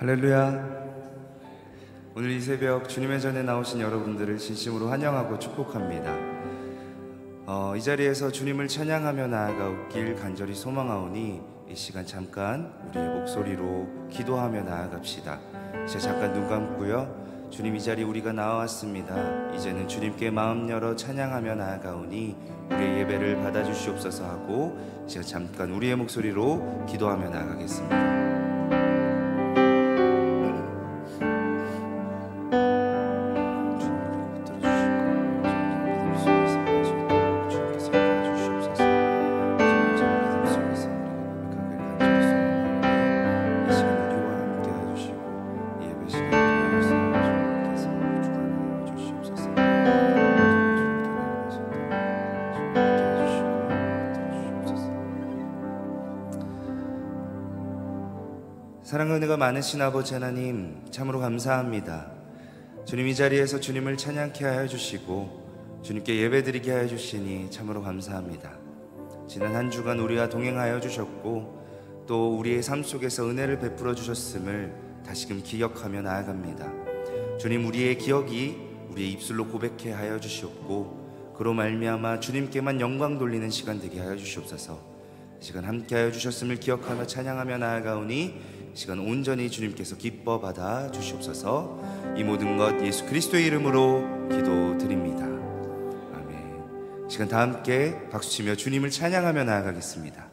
할렐루야. 오늘 이 새벽 주님의 전에 나오신 여러분들을 진심으로 환영하고 축복합니다. 이 자리에서 주님을 찬양하며 나아가길 간절히 소망하오니 이 시간 잠깐 우리의 목소리로 기도하며 나아갑시다. 이제 잠깐 눈 감고요. 주님, 이 자리 우리가 나와왔습니다. 이제는 주님께 마음 열어 찬양하며 나아가오니 우리의 예배를 받아주시옵소서 하고 이제 잠깐 우리의 목소리로 기도하며 나아가겠습니다. 사랑과 은혜가 많으신 아버지 하나님, 참으로 감사합니다. 주님, 이 자리에서 주님을 찬양케 하여 주시고 주님께 예배드리게 하여 주시니 참으로 감사합니다. 지난 한 주간 우리와 동행하여 주셨고 또 우리의 삶 속에서 은혜를 베풀어 주셨음을 다시금 기억하며 나아갑니다. 주님, 우리의 기억이 우리의 입술로 고백해 하여 주시옵고 그로 말미암아 주님께만 영광 돌리는 시간 되게 하여 주시옵소서. 이 시간 함께 하여 주셨음을 기억하며 찬양하며 나아가오니 시간 온전히 주님께서 기뻐 받아 주시옵소서. 이 모든 것 예수 그리스도의 이름으로 기도드립니다. 아멘. 시간 다 함께 박수치며 주님을 찬양하며 나아가겠습니다.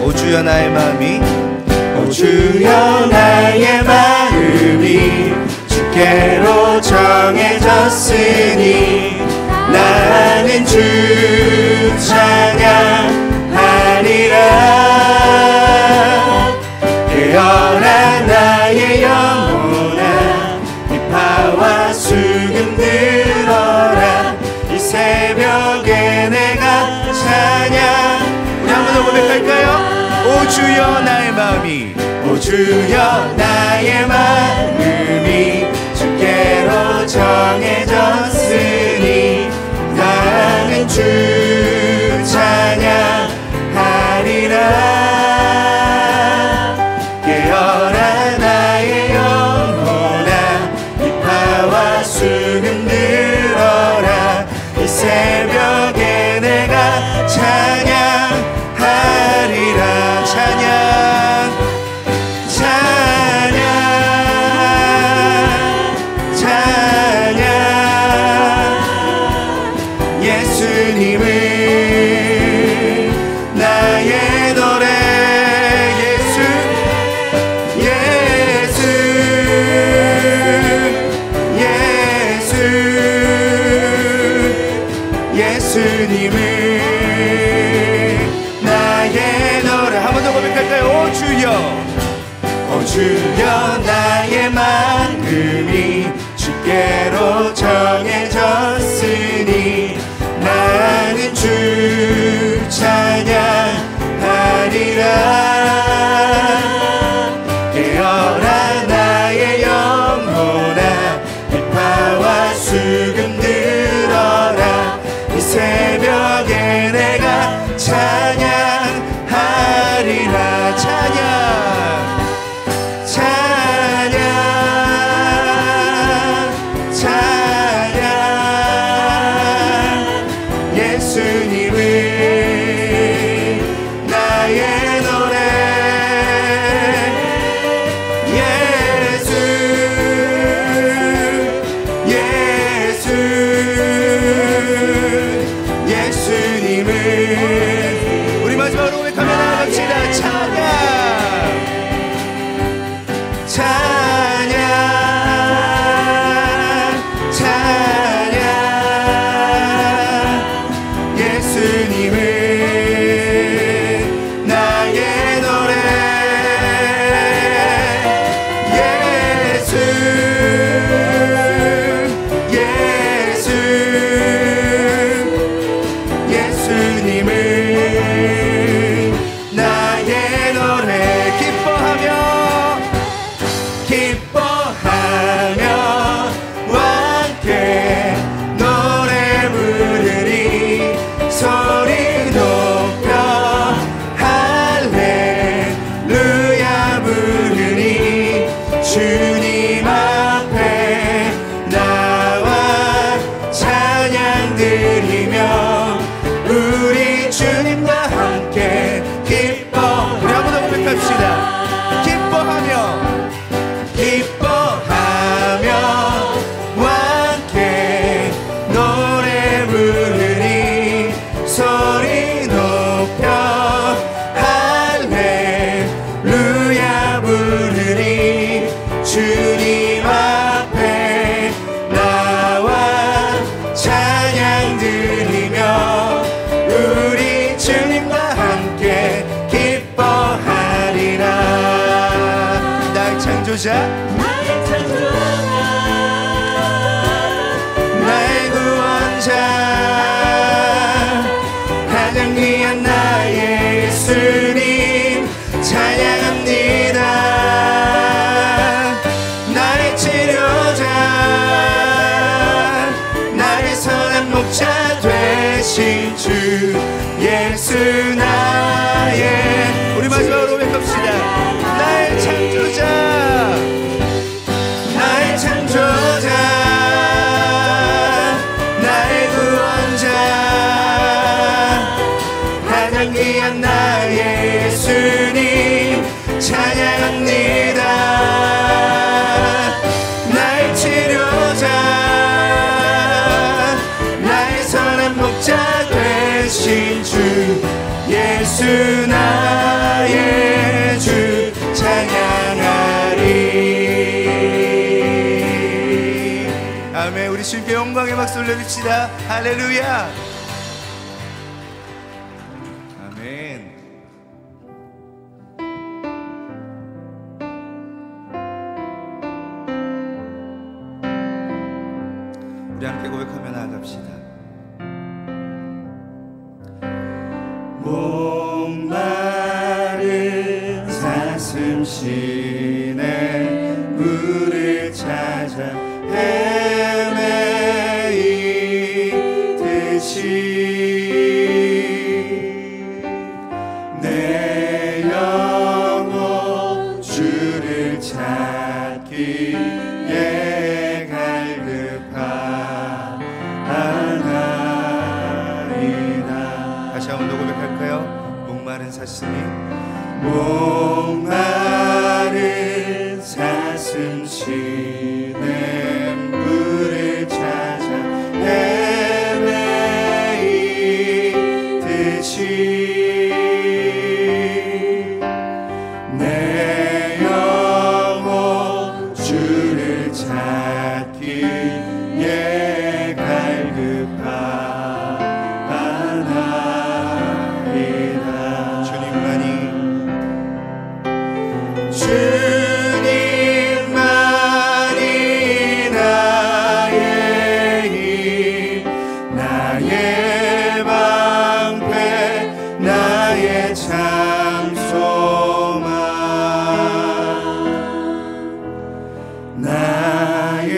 오 주여 나의 마음이, 오 주여 나의 마음이 주께로 정해졌으니 나는 주 찬양하리라. 깨어라 나의 영혼아, 비파와 수금 들어라. 이 새벽에 내가 찬양. 우리 한 번 더 고백할까요? 오 주여 나의 마음이, 오 주여 나의 마음이 주께로 정해졌으니 나는 주 찬양하리라. 깨어라 나의 영혼아, 비파와 수금 들어라. 이 새벽에 내가 찬양하리라. 찬양, 찬양, 찬양. 예수님을 나의 노래. 예수, 예수, 예수, 예수님을 나의 노래. 한 번 더 고백할까요? 오 주여, 오 주여 나의 마음이 주께로 정해졌으니 나는 주 찬양하리라. 깨어라 나의 영혼아, 비파와 수금 들어라. 이 새벽에 내가 찬양하리라. 찬양, 찬양, 찬양. 예수님을 나의 노래. 예수, 예수, 예수님을. 우리 마지막으로 고백하며 나아갑시다. 찬양, 찬양, 찬양. 예수 찬양 드리며 우리 주님과 함께 기뻐하리라. 나의 창조자, 나의 구원자, 가장 귀한 나의 예수님 찬양합니다. 나의 치료자, 나의 선한 목자 되신 주 예수 나의, 우리 마지막으로 고백합시다. 나의 창조자, 나의 창조자, 나의 구원자, 가장 귀한 나의 예수님 찬양합니다. 나의 치료자, 나의 선한 목자 되신 주 예수 나의 주 찬양하리. 아멘. 우리 주님께 영광의 박수 올려줍시다. 할렐루야. 아멘. 우리 함께 고백하며 나아갑시다. 목마른 사슴 시내 물을 찾아 헤매이듯이 내 영혼 주를 찾기에 갈급하나이다. 다시 한번 더 고백할까요? 목마른 사슴이, 목마른 사슴 시내 물을 찾아 헤매이듯이 내 영혼 주를 찾기에 갈급하나이다. 주님만이 나의 힘, 나의 방패, 나의 참 소망, 나의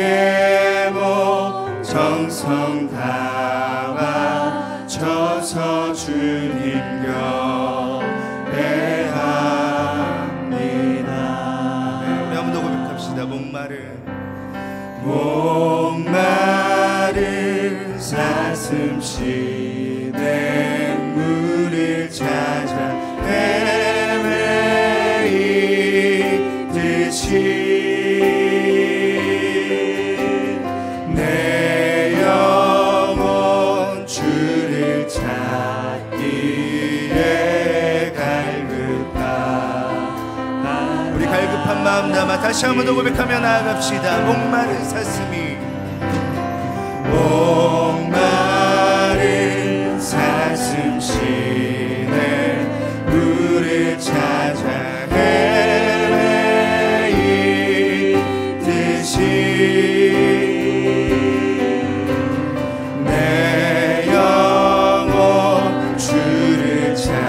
몸 정성 다와 쳐서 주님 곁에 목마른 사슴 시내 물을 찾아 헤매이듯이 내 영혼 주를 찾기에 갈급하다. 우리 갈급한 마음 담아 다시 한번 더 고백하며 나아갑시다. 목마른 사슴이, 목마른 사슴 시내 물을 찾아 헤매이듯이 내 영혼 주를 찾기에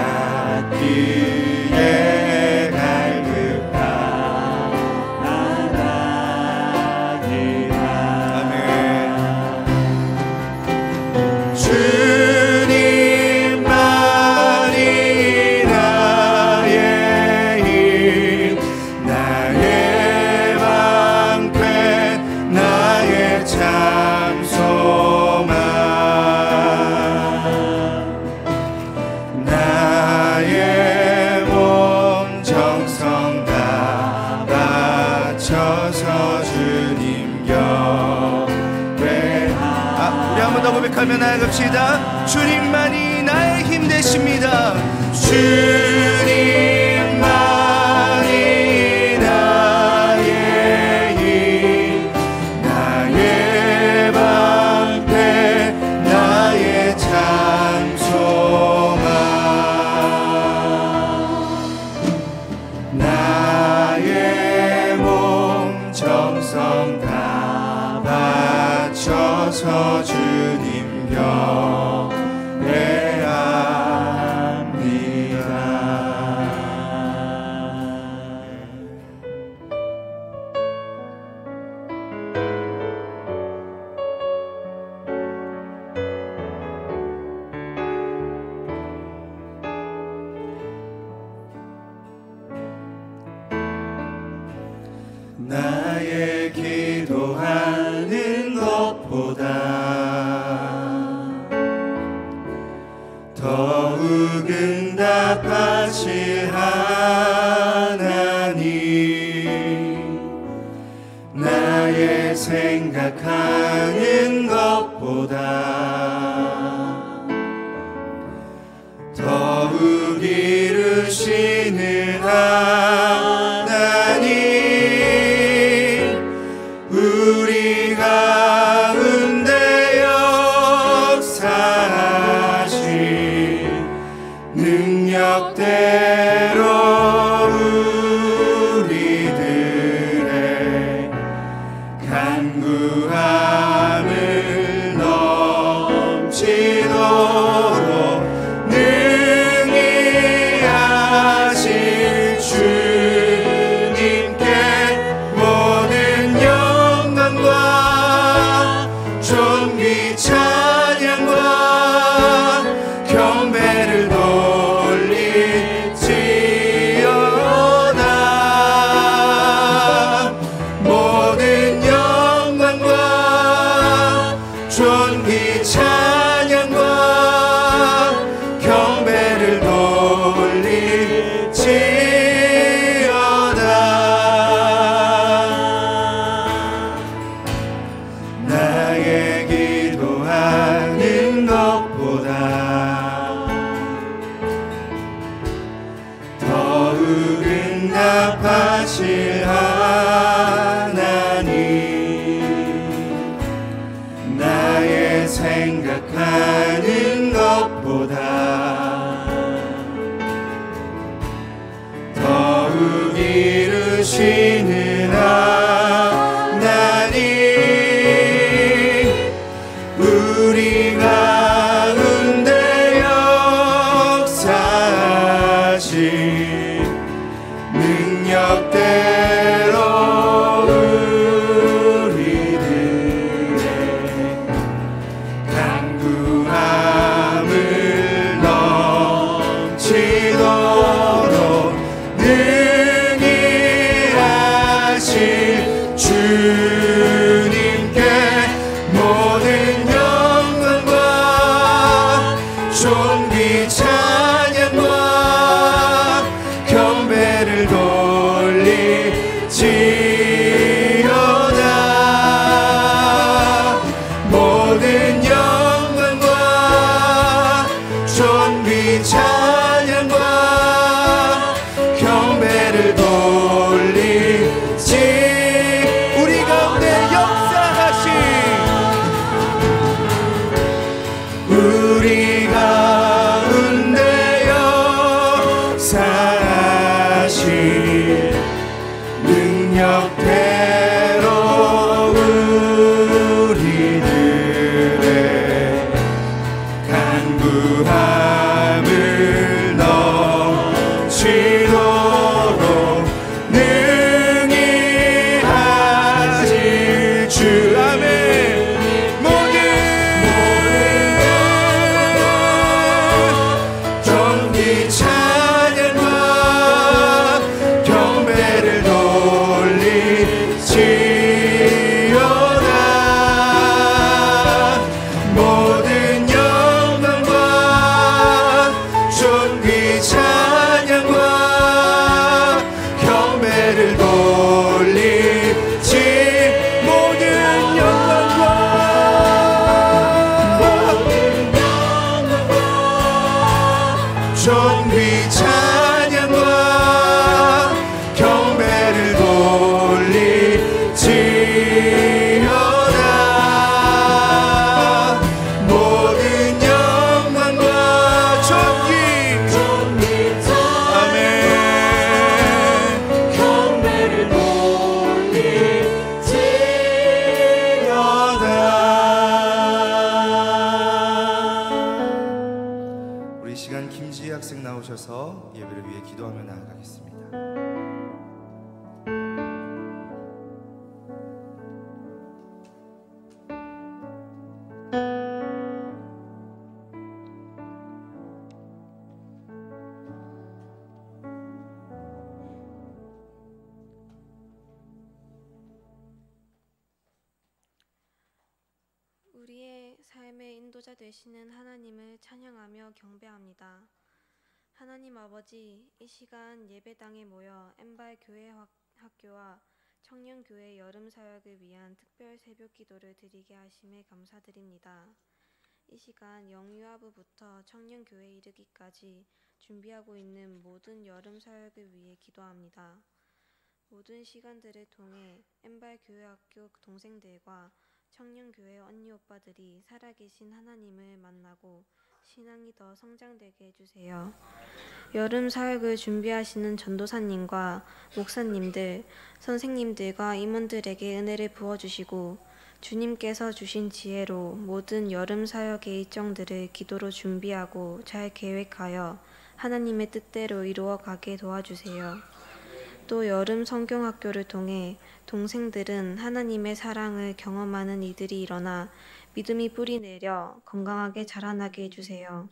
갈급하나이다. 주님만이 나의 힘, 나의 방패, 나의 참 소망, 나의 몸 정성 다 바쳐서 주님 곁에. 우리 한 번 더 고백하며 나아갑시다. 주님만이 나의 힘 되십니다. 주님만이 나의 힘, 나의 방패, 나의 나의 기도하는 것보다 더욱 응답하실 하나님, 나의 생각하는 것보다 더욱 이루시는 하나님, 우리 가운데 역사하신 능력대로 우리들의 간구함을 넘치도록 능히 하실 주님께 모든 영광과 존귀 찬양과 경배를 돌리지어다. 모든 영광과 존귀 찬양과 경배를 돌리지어다. 나의 기도하는 것보다 더욱 응답하실 하나님, 나의 생각하는 것보다 더욱 이루시는 하나님, 우리 가운데 역사하신 능력대로 우리들의 간구함을 넘치도록 능히 하실 주님께 모든 영광과 존귀 찬양과 경배를 돌리지어다. 모든 영광과 존귀 찬양과 경배를 돌리지. 우리 가운데 역사하신, 우리 가운데 역사하신 능력대로 우리들의 간구함을 넘치도록 능히 하실 주. 아멘. 모든 존귀 찬양과 경배를 돌리지어다. 모든 영광과 존귀 찬양과 경배를 돌리지. 모든 영광과 존귀 찬양과 경배를 돌리지어다. 모든 영광과 존귀 아멘 경배를 돌리지어다. 우리 시간 김지희 학생 나오셔서 예배를 위해 기도하며 나아가겠습니다. 창조자 되시는 하나님을 찬양하며 경배합니다. 하나님 아버지, 이 시간 예배당에 모여 엠발 교회 학교와 청년교회 여름 사역을 위한 특별 새벽 기도를 드리게 하심에 감사드립니다. 이 시간 영유아부부터 청년교회 이르기까지 준비하고 있는 모든 여름 사역을 위해 기도합니다. 모든 시간들을 통해 엠발 교회학교 동생들과 청년교회 언니 오빠들이 살아계신 하나님을 만나고 신앙이 더 성장되게 해주세요. 여름 사역을 준비하시는 전도사님과 목사님들, 선생님들과 임원들에게 은혜를 부어주시고 주님께서 주신 지혜로 모든 여름 사역의 일정들을 기도로 준비하고 잘 계획하여 하나님의 뜻대로 이루어가게 도와주세요. 또 여름 성경학교를 통해 동생들은 하나님의 사랑을 경험하는 이들이 일어나 믿음이 뿌리내려 건강하게 자라나게 해주세요.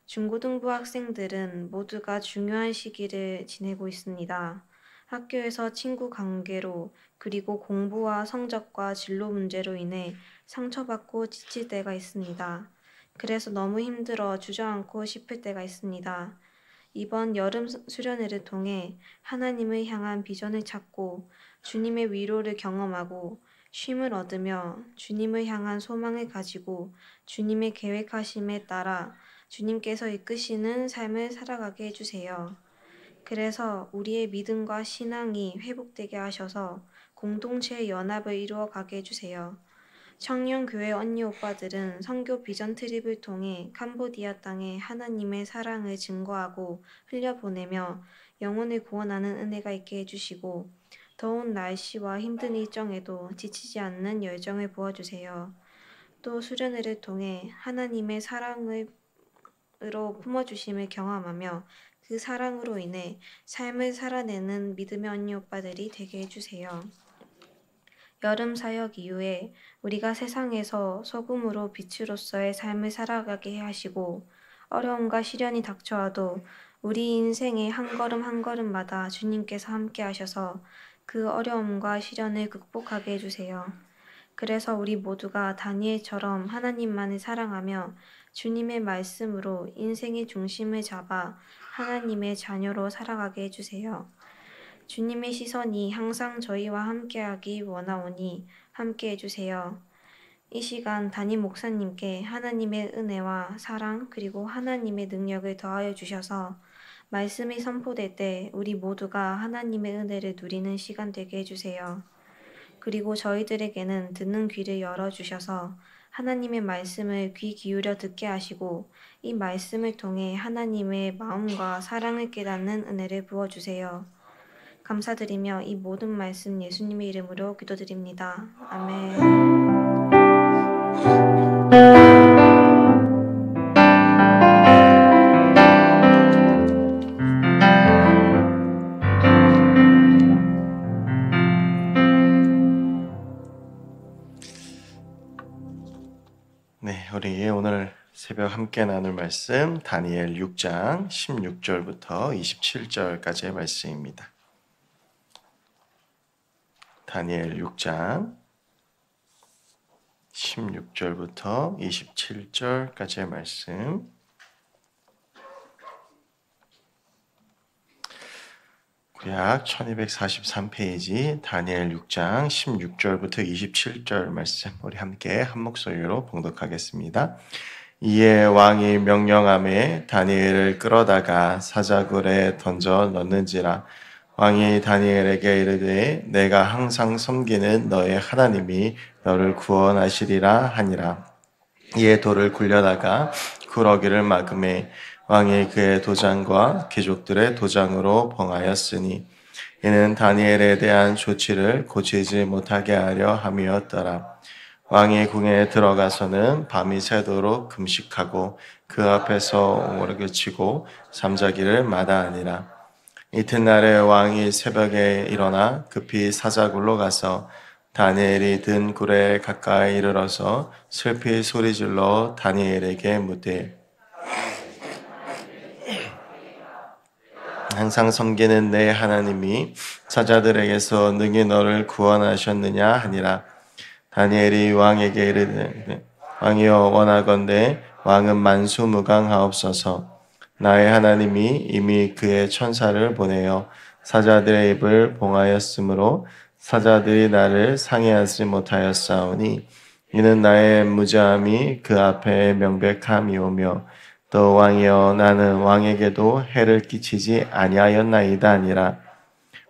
중고등부 학생들은 모두가 중요한 시기를 지내고 있습니다. 학교에서 친구 관계로 그리고 공부와 성적과 진로 문제로 인해 상처받고 지칠 때가 있습니다. 그래서 너무 힘들어 주저앉고 싶을 때가 있습니다. 이번 여름 수련회를 통해 하나님을 향한 비전을 찾고 주님의 위로를 경험하고 쉼을 얻으며 주님을 향한 소망을 가지고 주님의 계획하심에 따라 주님께서 이끄시는 삶을 살아가게 해주세요. 그래서 우리의 믿음과 신앙이 회복되게 하셔서 공동체의 연합을 이루어가게 해주세요. 청년교회 언니 오빠들은 선교 비전 트립을 통해 캄보디아 땅에 하나님의 사랑을 증거하고 흘려보내며 영혼을 구원하는 은혜가 있게 해주시고 더운 날씨와 힘든 일정에도 지치지 않는 열정을 부어주세요. 또 수련회를 통해 하나님의 사랑으로 품어주심을 경험하며 그 사랑으로 인해 삶을 살아내는 믿음의 언니 오빠들이 되게 해주세요. 여름 사역 이후에 우리가 세상에서 소금으로 빛으로서의 삶을 살아가게 하시고 어려움과 시련이 닥쳐와도 우리 인생의 한 걸음 한 걸음마다 주님께서 함께 하셔서 그 어려움과 시련을 극복하게 해주세요. 그래서 우리 모두가 다니엘처럼 하나님만을 사랑하며 주님의 말씀으로 인생의 중심을 잡아 하나님의 자녀로 살아가게 해주세요. 주님의 시선이 항상 저희와 함께하기 원하오니 함께 해주세요. 이 시간 담임 목사님께 하나님의 은혜와 사랑 그리고 하나님의 능력을 더하여 주셔서 말씀이 선포될 때 우리 모두가 하나님의 은혜를 누리는 시간 되게 해주세요. 그리고 저희들에게는 듣는 귀를 열어주셔서 하나님의 말씀을 귀 기울여 듣게 하시고 이 말씀을 통해 하나님의 마음과 사랑을 깨닫는 은혜를 부어주세요. 감사드리며 이 모든 말씀 예수님의 이름으로 기도드립니다. 아멘. 네, 우리 오늘 새벽 함께 나눌 말씀 다니엘 6장 16절부터 27절까지의 말씀입니다. 다니엘 6장 16절부터 27절까지의 말씀. 구약 1243페이지 다니엘 6장 16절부터 27절 말씀 우리 함께 한 목소리로 봉독하겠습니다. 이에 왕이 명령하매 다니엘을 끌어다가 사자굴에 던져 넣는지라. 왕이 다니엘에게 이르되 내가 항상 섬기는 너의 하나님이 너를 구원하시리라 하니라. 이에 돌을 굴려다가 구러기를 막음에 왕이 그의 도장과 귀족들의 도장으로 봉하였으니 이는 다니엘에 대한 조치를 고치지 못하게 하려 함이었더라. 왕이 궁에 들어가서는 밤이 새도록 금식하고 그 앞에서 옹호를 치고 잠자기를 마다하니라. 이튿날에 왕이 새벽에 일어나 급히 사자굴로 가서 다니엘이 든 굴에 가까이 이르러서 슬피 소리질러 다니엘에게 묻되 항상 섬기는 내 하나님이 사자들에게서 능히 너를 구원하셨느냐 하니라. 다니엘이 왕에게 이르되 왕이여 원하건대 왕은 만수무강하옵소서. 나의 하나님이 이미 그의 천사를 보내어 사자들의 입을 봉하였으므로 사자들이 나를 상해하지 못하였사오니 이는 나의 무죄함이 그 앞에 명백함이오며 또 왕이여 나는 왕에게도 해를 끼치지 아니하였나이다 아니라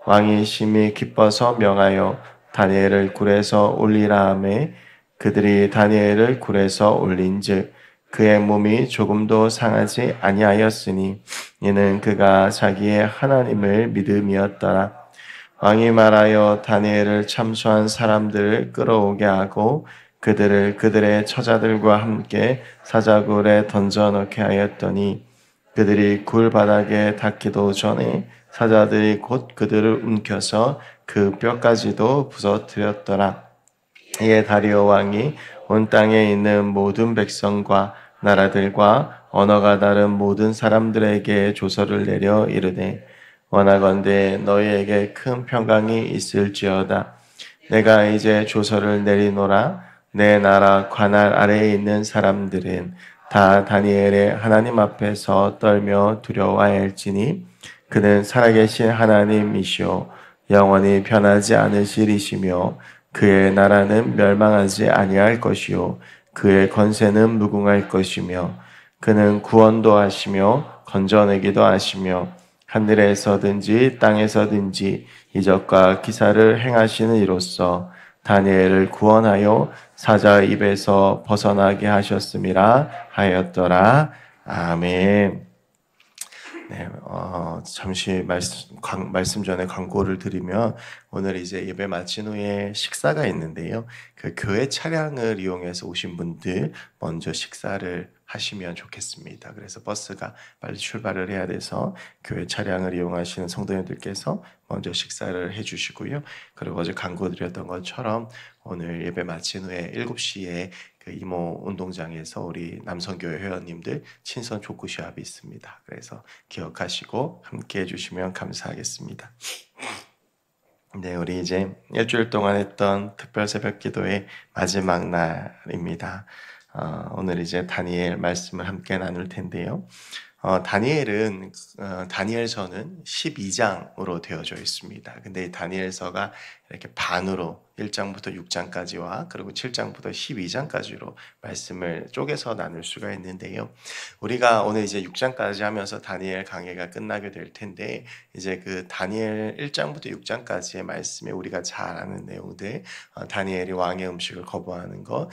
왕이 심히 기뻐서 명하여 다니엘을 굴에서 올리라 하매 그들이 다니엘을 굴에서 올린즉 그의 몸이 조금도 상하지 아니하였으니 이는 그가 자기의 하나님을 믿음이었더라. 왕이 말하여 다니엘을 참수한 사람들을 끌어오게 하고 그들을 그들의 처자들과 함께 사자굴에 던져넣게 하였더니 그들이 굴 바닥에 닿기도 전에 사자들이 곧 그들을 움켜서 그 뼈까지도 부서뜨렸더라. 이에 다리오 왕이 온 땅에 있는 모든 백성과 나라들과 언어가 다른 모든 사람들에게 조서를 내려 이르되 원하건대 너희에게 큰 평강이 있을지어다. 내가 이제 조서를 내리노라. 내 나라 관할 아래에 있는 사람들은 다 다니엘의 하나님 앞에서 떨며 두려워할지니 그는 살아계신 하나님이시오 영원히 변하지 않으시리시며 그의 나라는 멸망하지 아니할 것이요 그의 권세는 무궁할 것이며 그는 구원도 하시며 건져내기도 하시며 하늘에서든지 땅에서든지 이적과 기사를 행하시는 이로써 다니엘을 구원하여 사자 입에서 벗어나게 하셨음이라 하였더라. 아멘. 네, 잠시 말씀 전에 광고를 드리면 오늘 이제 예배 마친 후에 식사가 있는데요. 그 교회 차량을 이용해서 오신 분들 먼저 식사를 하시면 좋겠습니다. 그래서 버스가 빨리 출발을 해야 돼서 교회 차량을 이용하시는 성도님들께서 먼저 식사를 해주시고요. 그리고 어제 광고 드렸던 것처럼 오늘 예배 마친 후에 7시에 그 이모 운동장에서 우리 남성교회 회원님들 친선 족구 시합이 있습니다. 그래서 기억하시고 함께 해주시면 감사하겠습니다. 네, 우리 이제 일주일 동안 했던 특별 새벽 기도의 마지막 날입니다. 오늘 이제 다니엘 말씀을 함께 나눌 텐데요. 다니엘은 다니엘서는 12장으로 되어져 있습니다. 근데 이 다니엘서가 이렇게 반으로 1장부터 6장까지와 그리고 7장부터 12장까지로 말씀을 쪼개서 나눌 수가 있는데요. 우리가 오늘 이제 6장까지 하면서 다니엘 강해가 끝나게 될 텐데 이제 그 다니엘 1장부터 6장까지의 말씀에 우리가 잘 아는 내용들, 다니엘이 왕의 음식을 거부하는 것,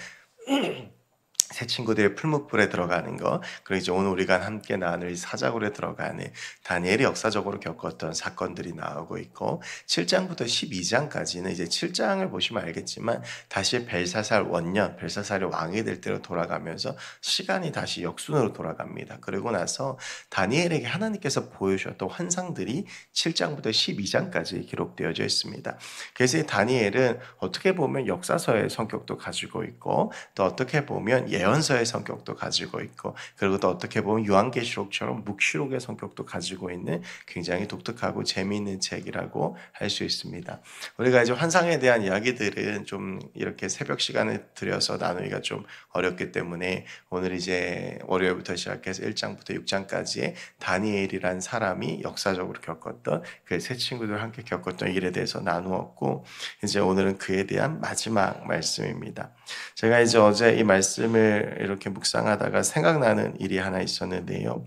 새 친구들의 풀무불에 들어가는 거, 그리고 이제 오늘 우리가 함께 나눌 사자굴에 들어가는 다니엘이 역사적으로 겪었던 사건들이 나오고 있고 7장부터 12장까지는 이제 7장을 보시면 알겠지만 다시 벨사살 원년, 벨사살이 왕이 될 때로 돌아가면서 시간이 다시 역순으로 돌아갑니다. 그리고 나서 다니엘에게 하나님께서 보여주셨던 환상들이 7장부터 12장까지 기록되어져 있습니다. 그래서 이 다니엘은 어떻게 보면 역사서의 성격도 가지고 있고 또 어떻게 보면 예언서의 성격도 가지고 있고 그리고 또 어떻게 보면 요한계시록처럼 묵시록의 성격도 가지고 있는 굉장히 독특하고 재미있는 책이라고 할 수 있습니다. 우리가 이제 환상에 대한 이야기들은 좀 이렇게 새벽 시간을 들여서 나누기가 좀 어렵기 때문에 오늘 이제 월요일부터 시작해서 1장부터 6장까지의 다니엘이란 사람이 역사적으로 겪었던 그 세 친구들 함께 겪었던 일에 대해서 나누었고 이제 오늘은 그에 대한 마지막 말씀입니다. 제가 이제 어제 이 말씀을 이렇게 묵상하다가 생각나는 일이 하나 있었는데요.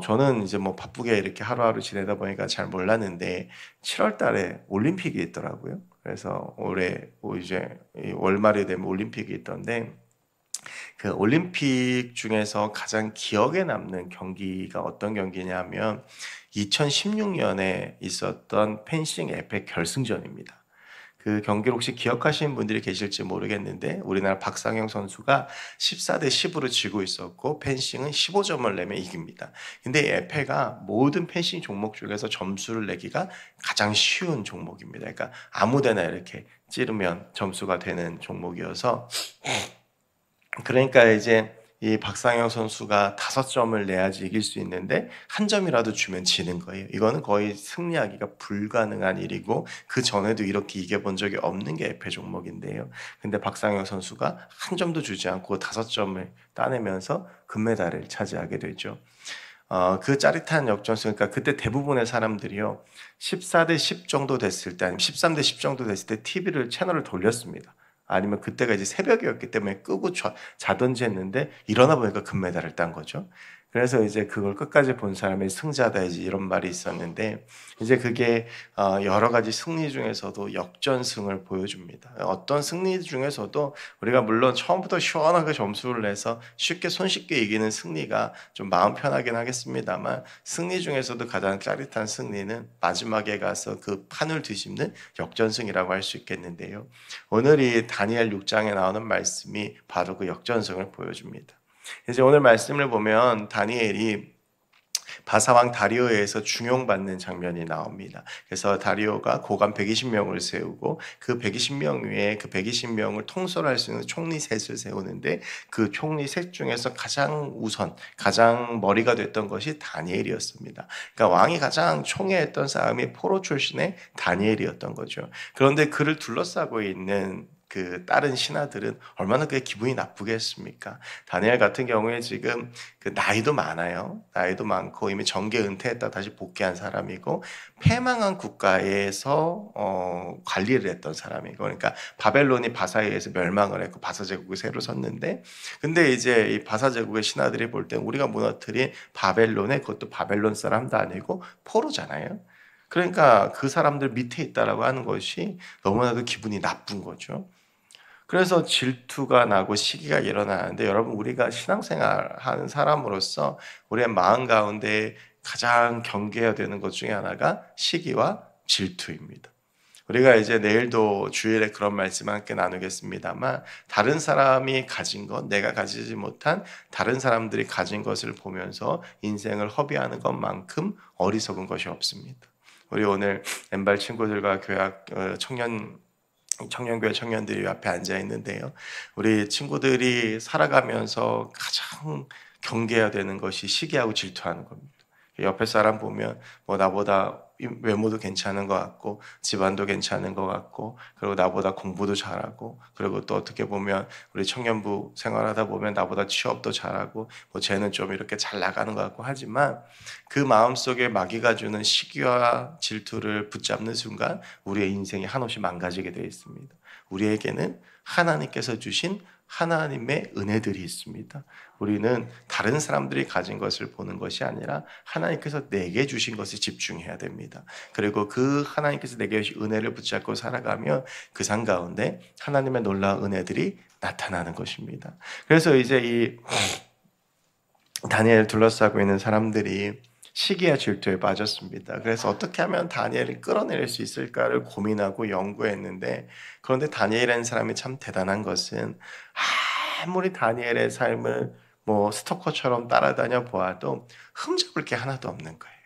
저는 이제 뭐 바쁘게 이렇게 하루하루 지내다 보니까 잘 몰랐는데 7월 달에 올림픽이 있더라고요. 그래서 올해 이제 월말이 되면 올림픽이 있던데 그 올림픽 중에서 가장 기억에 남는 경기가 어떤 경기냐면 2016년에 있었던 펜싱 에페 결승전입니다. 그 경기를 혹시 기억하시는 분들이 계실지 모르겠는데 우리나라 박상영 선수가 14대 10으로 지고 있었고 펜싱은 15점을 내면 이깁니다. 근데 에페가 모든 펜싱 종목 중에서 점수를 내기가 가장 쉬운 종목입니다. 그러니까 아무데나 이렇게 찌르면 점수가 되는 종목이어서 그러니까 이제 이 박상혁 선수가 5점을 내야지 이길 수 있는데 한 점이라도 주면 지는 거예요. 이거는 거의 승리하기가 불가능한 일이고 그 전에도 이렇게 이겨본 적이 없는 게 에페 종목인데요. 근데 박상혁 선수가 한 점도 주지 않고 5점을 따내면서 금메달을 차지하게 되죠. 그 짜릿한 역전승, 그러니까 그때 대부분의 사람들이요, 14대 10 정도 됐을 때, 아니면 13대 10 정도 됐을 때 채널을 돌렸습니다. 아니면 그때가 이제 새벽이었기 때문에 끄고 자든지 했는데 일어나 보니까 금메달을 딴 거죠. 그래서 이제 그걸 끝까지 본 사람이 승자다, 이제 이런 말이 있었는데, 이제 그게 여러 가지 승리 중에서도 역전승을 보여줍니다. 어떤 승리 중에서도 우리가 물론 처음부터 시원하게 점수를 내서 손쉽게 이기는 승리가 좀 마음 편하긴 하겠습니다만, 승리 중에서도 가장 짜릿한 승리는 마지막에 가서 그 판을 뒤집는 역전승이라고 할 수 있겠는데요. 오늘 이 다니엘 6장에 나오는 말씀이 바로 그 역전승을 보여줍니다. 이제 오늘 말씀을 보면 다니엘이 바사왕 다리오에 의해서 중용받는 장면이 나옵니다. 그래서 다리오가 고관 120명을 세우고 그 120명 위에 그 120명을 통솔할 수 있는 총리 셋을 세우는데, 그 총리 셋 중에서 가장 머리가 됐던 것이 다니엘이었습니다. 그러니까 왕이 가장 총애했던 사람이 포로 출신의 다니엘이었던 거죠. 그런데 그를 둘러싸고 있는 그 다른 신하들은 얼마나 그게 기분이 나쁘겠습니까? 다니엘 같은 경우에 지금 그 나이도 많아요. 나이도 많고 이미 정계 은퇴했다 다시 복귀한 사람이고, 패망한 국가에서 관리를 했던 사람이고, 그러니까 바벨론이 바사에 의해서 멸망을 했고 바사 제국이 새로 섰는데, 근데 이제 이 바사 제국의 신하들이 볼 때 우리가 무너뜨린 바벨론에, 그것도 바벨론 사람도 아니고 포로잖아요. 그러니까 그 사람들 밑에 있다라고 하는 것이 너무나도 기분이 나쁜 거죠. 그래서 질투가 나고 시기가 일어나는데, 여러분, 우리가 신앙생활 하는 사람으로서 우리의 마음 가운데 가장 경계해야 되는 것 중에 하나가 시기와 질투입니다. 우리가 이제 내일도 주일에 그런 말씀 함께 나누겠습니다만, 다른 사람이 가진 것, 내가 가지지 못한 다른 사람들이 가진 것을 보면서 인생을 허비하는 것만큼 어리석은 것이 없습니다. 우리 오늘 엠발 친구들과 청년교회 청년들이 앞에 앉아 있는데요. 우리 친구들이 살아가면서 가장 경계해야 되는 것이 시기하고 질투하는 겁니다. 옆에 사람 보면 뭐 나보다 외모도 괜찮은 것 같고 집안도 괜찮은 것 같고, 그리고 나보다 공부도 잘하고, 그리고 또 어떻게 보면 우리 청년부 생활하다 보면 나보다 취업도 잘하고, 뭐 쟤는 좀 이렇게 잘 나가는 것 같고 하지만, 그 마음속에 마귀가 주는 시기와 질투를 붙잡는 순간 우리의 인생이 한없이 망가지게 되어 있습니다. 우리에게는 하나님께서 주신 하나님의 은혜들이 있습니다. 우리는 다른 사람들이 가진 것을 보는 것이 아니라 하나님께서 내게 주신 것에 집중해야 됩니다. 그리고 그 하나님께서 내게 주신 은혜를 붙잡고 살아가면 그 상 가운데 하나님의 놀라운 은혜들이 나타나는 것입니다. 그래서 이제 이 다니엘을 둘러싸고 있는 사람들이 시기와 질투에 빠졌습니다. 그래서 어떻게 하면 다니엘을 끌어내릴 수 있을까를 고민하고 연구했는데, 그런데 다니엘이라는 사람이 참 대단한 것은, 아무리 다니엘의 삶을 뭐 스토커처럼 따라다녀 보아도 흠잡을 게 하나도 없는 거예요.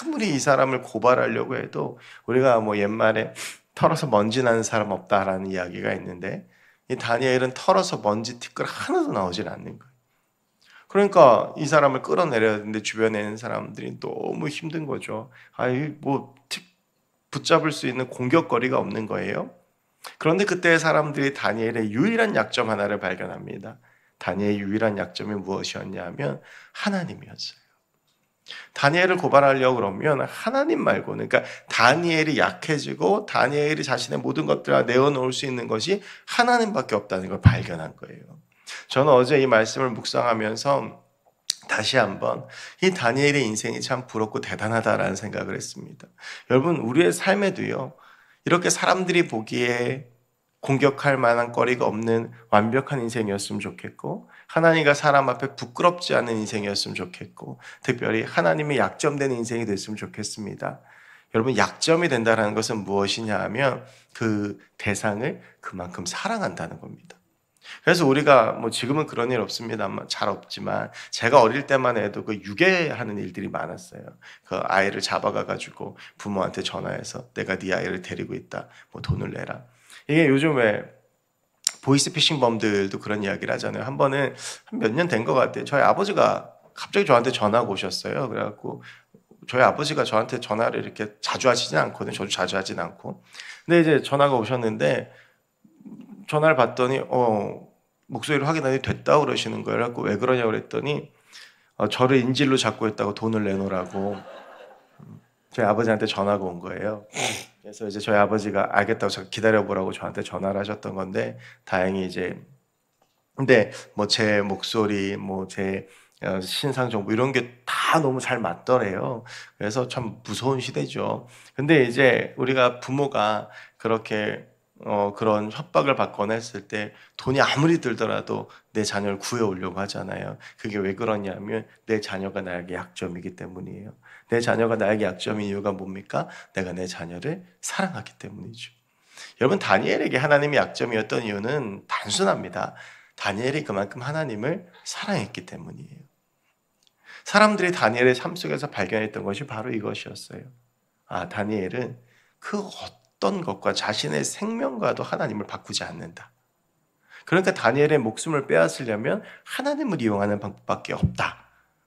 아무리 이 사람을 고발하려고 해도, 우리가 뭐 옛말에 털어서 먼지 나는 사람 없다라는 이야기가 있는데, 이 다니엘은 털어서 먼지 티끌 하나도 나오질 않는 거예요. 그러니까 이 사람을 끌어내려야 되는데 주변에 있는 사람들이 너무 힘든 거죠. 붙잡을 수 있는 공격거리가 없는 거예요. 그런데 그때 사람들이 다니엘의 유일한 약점 하나를 발견합니다. 다니엘의 유일한 약점이 무엇이었냐면 하나님이었어요. 다니엘을 고발하려고 그러면 하나님 말고는, 그러니까 다니엘이 약해지고 다니엘이 자신의 모든 것들을 내어놓을 수 있는 것이 하나님밖에 없다는 걸 발견한 거예요. 저는 어제 이 말씀을 묵상하면서 다시 한번 이 다니엘의 인생이 참 부럽고 대단하다라는 생각을 했습니다. 여러분, 우리의 삶에도요, 이렇게 사람들이 보기에 공격할 만한 거리가 없는 완벽한 인생이었으면 좋겠고, 하나님과 사람 앞에 부끄럽지 않은 인생이었으면 좋겠고, 특별히 하나님의 약점된 인생이 됐으면 좋겠습니다. 여러분, 약점이 된다는 것은 무엇이냐 하면 그 대상을 그만큼 사랑한다는 겁니다. 그래서 우리가 뭐 지금은 그런 일 없습니다만, 잘 없지만, 제가 어릴 때만 해도 그 유괴하는 일들이 많았어요. 그 아이를 잡아가가지고 부모한테 전화해서 내가 네 아이를 데리고 있다, 뭐 돈을 내라. 이게 요즘 왜 보이스피싱 범들도 그런 이야기를 하잖아요. 한 번은 한 몇 년 된 것 같아요. 저희 아버지가 갑자기 저한테 전화가 오셨어요. 그래갖고 저희 아버지가 저한테 전화를 이렇게 자주 하시진 않거든요. 저도 자주 하진 않고. 근데 이제 전화가 오셨는데 전화를 받더니 목소리를 확인하니 됐다 그러시는 거예요. 그래갖고 왜 그러냐고 그랬더니 저를 인질로 잡고 있다고 돈을 내놓으라고 저희 아버지한테 전화가 온 거예요. 그래서 이제 저희 아버지가 알겠다고 기다려보라고 저한테 전화를 하셨던 건데 다행히 이제 근데 뭐 제 목소리 뭐 제 신상 정보 이런 게 다 너무 잘 맞더래요. 그래서 참 무서운 시대죠. 근데 이제 우리가 부모가 그렇게 그런 협박을 받거나 했을 때 돈이 아무리 들더라도 내 자녀를 구해오려고 하잖아요. 그게 왜 그러냐면 내 자녀가 나에게 약점이기 때문이에요. 내 자녀가 나에게 약점인 이유가 뭡니까? 내가 내 자녀를 사랑하기 때문이죠. 여러분 다니엘에게 하나님의 약점이었던 이유는 단순합니다. 다니엘이 그만큼 하나님을 사랑했기 때문이에요. 사람들이 다니엘의 삶 속에서 발견했던 것이 바로 이것이었어요. 다니엘은 그 어떤 것과 자신의 생명과도 하나님을 바꾸지 않는다. 그러니까 다니엘의 목숨을 빼앗으려면 하나님을 이용하는 방법밖에 없다.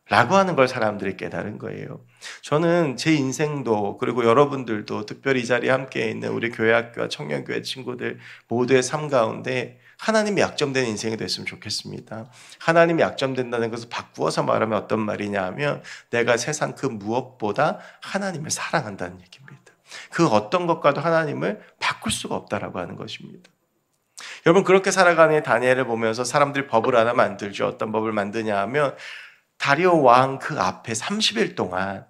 라고 하는 걸 사람들이 깨달은 거예요. 저는 제 인생도 그리고 여러분들도 특별히 이 자리에 함께 있는 우리 교회학교와 청년교회 친구들 모두의 삶 가운데 하나님이 약점된 인생이 됐으면 좋겠습니다. 하나님이 약점된다는 것을 바꾸어서 말하면 어떤 말이냐 하면 내가 세상 그 무엇보다 하나님을 사랑한다는 얘기입니다. 그 어떤 것과도 하나님을 바꿀 수가 없다라고 하는 것입니다. 여러분 그렇게 살아가는 다니엘을 보면서 사람들이 법을 하나 만들죠. 어떤 법을 만드냐 하면 다리오 왕 그 앞에 30일 동안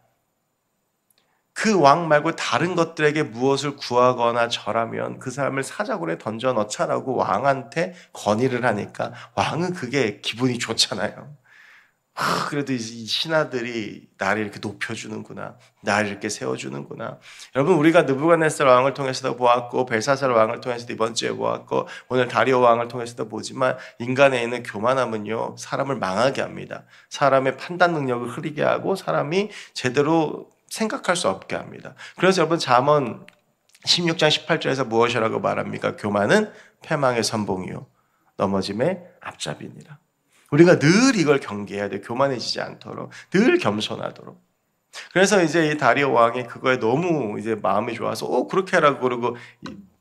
그 왕 말고 다른 것들에게 무엇을 구하거나 절하면 그 사람을 사자굴에 던져 넣자라고 왕한테 건의를 하니까 왕은 그게 기분이 좋잖아요. 그래도 이 신하들이 나를 이렇게 높여주는구나. 나를 이렇게 세워주는구나. 여러분 우리가 느부갓네살 왕을 통해서도 보았고 벨사살 왕을 통해서도 이번 주에 보았고 오늘 다리오 왕을 통해서도 보지만 인간에 있는 교만함은요 사람을 망하게 합니다. 사람의 판단 능력을 흐리게 하고 사람이 제대로 생각할 수 없게 합니다. 그래서 여러분 잠언 16장 18절에서 무엇이라고 말합니까? 교만은 패망의 선봉이요 넘어짐의 앞잡이니라. 우리가 늘 이걸 경계해야 돼. 교만해지지 않도록 늘 겸손하도록. 그래서 이제 이 다리오 왕이 그거에 너무 이제 마음이 좋아서 그렇게 하라고 그러고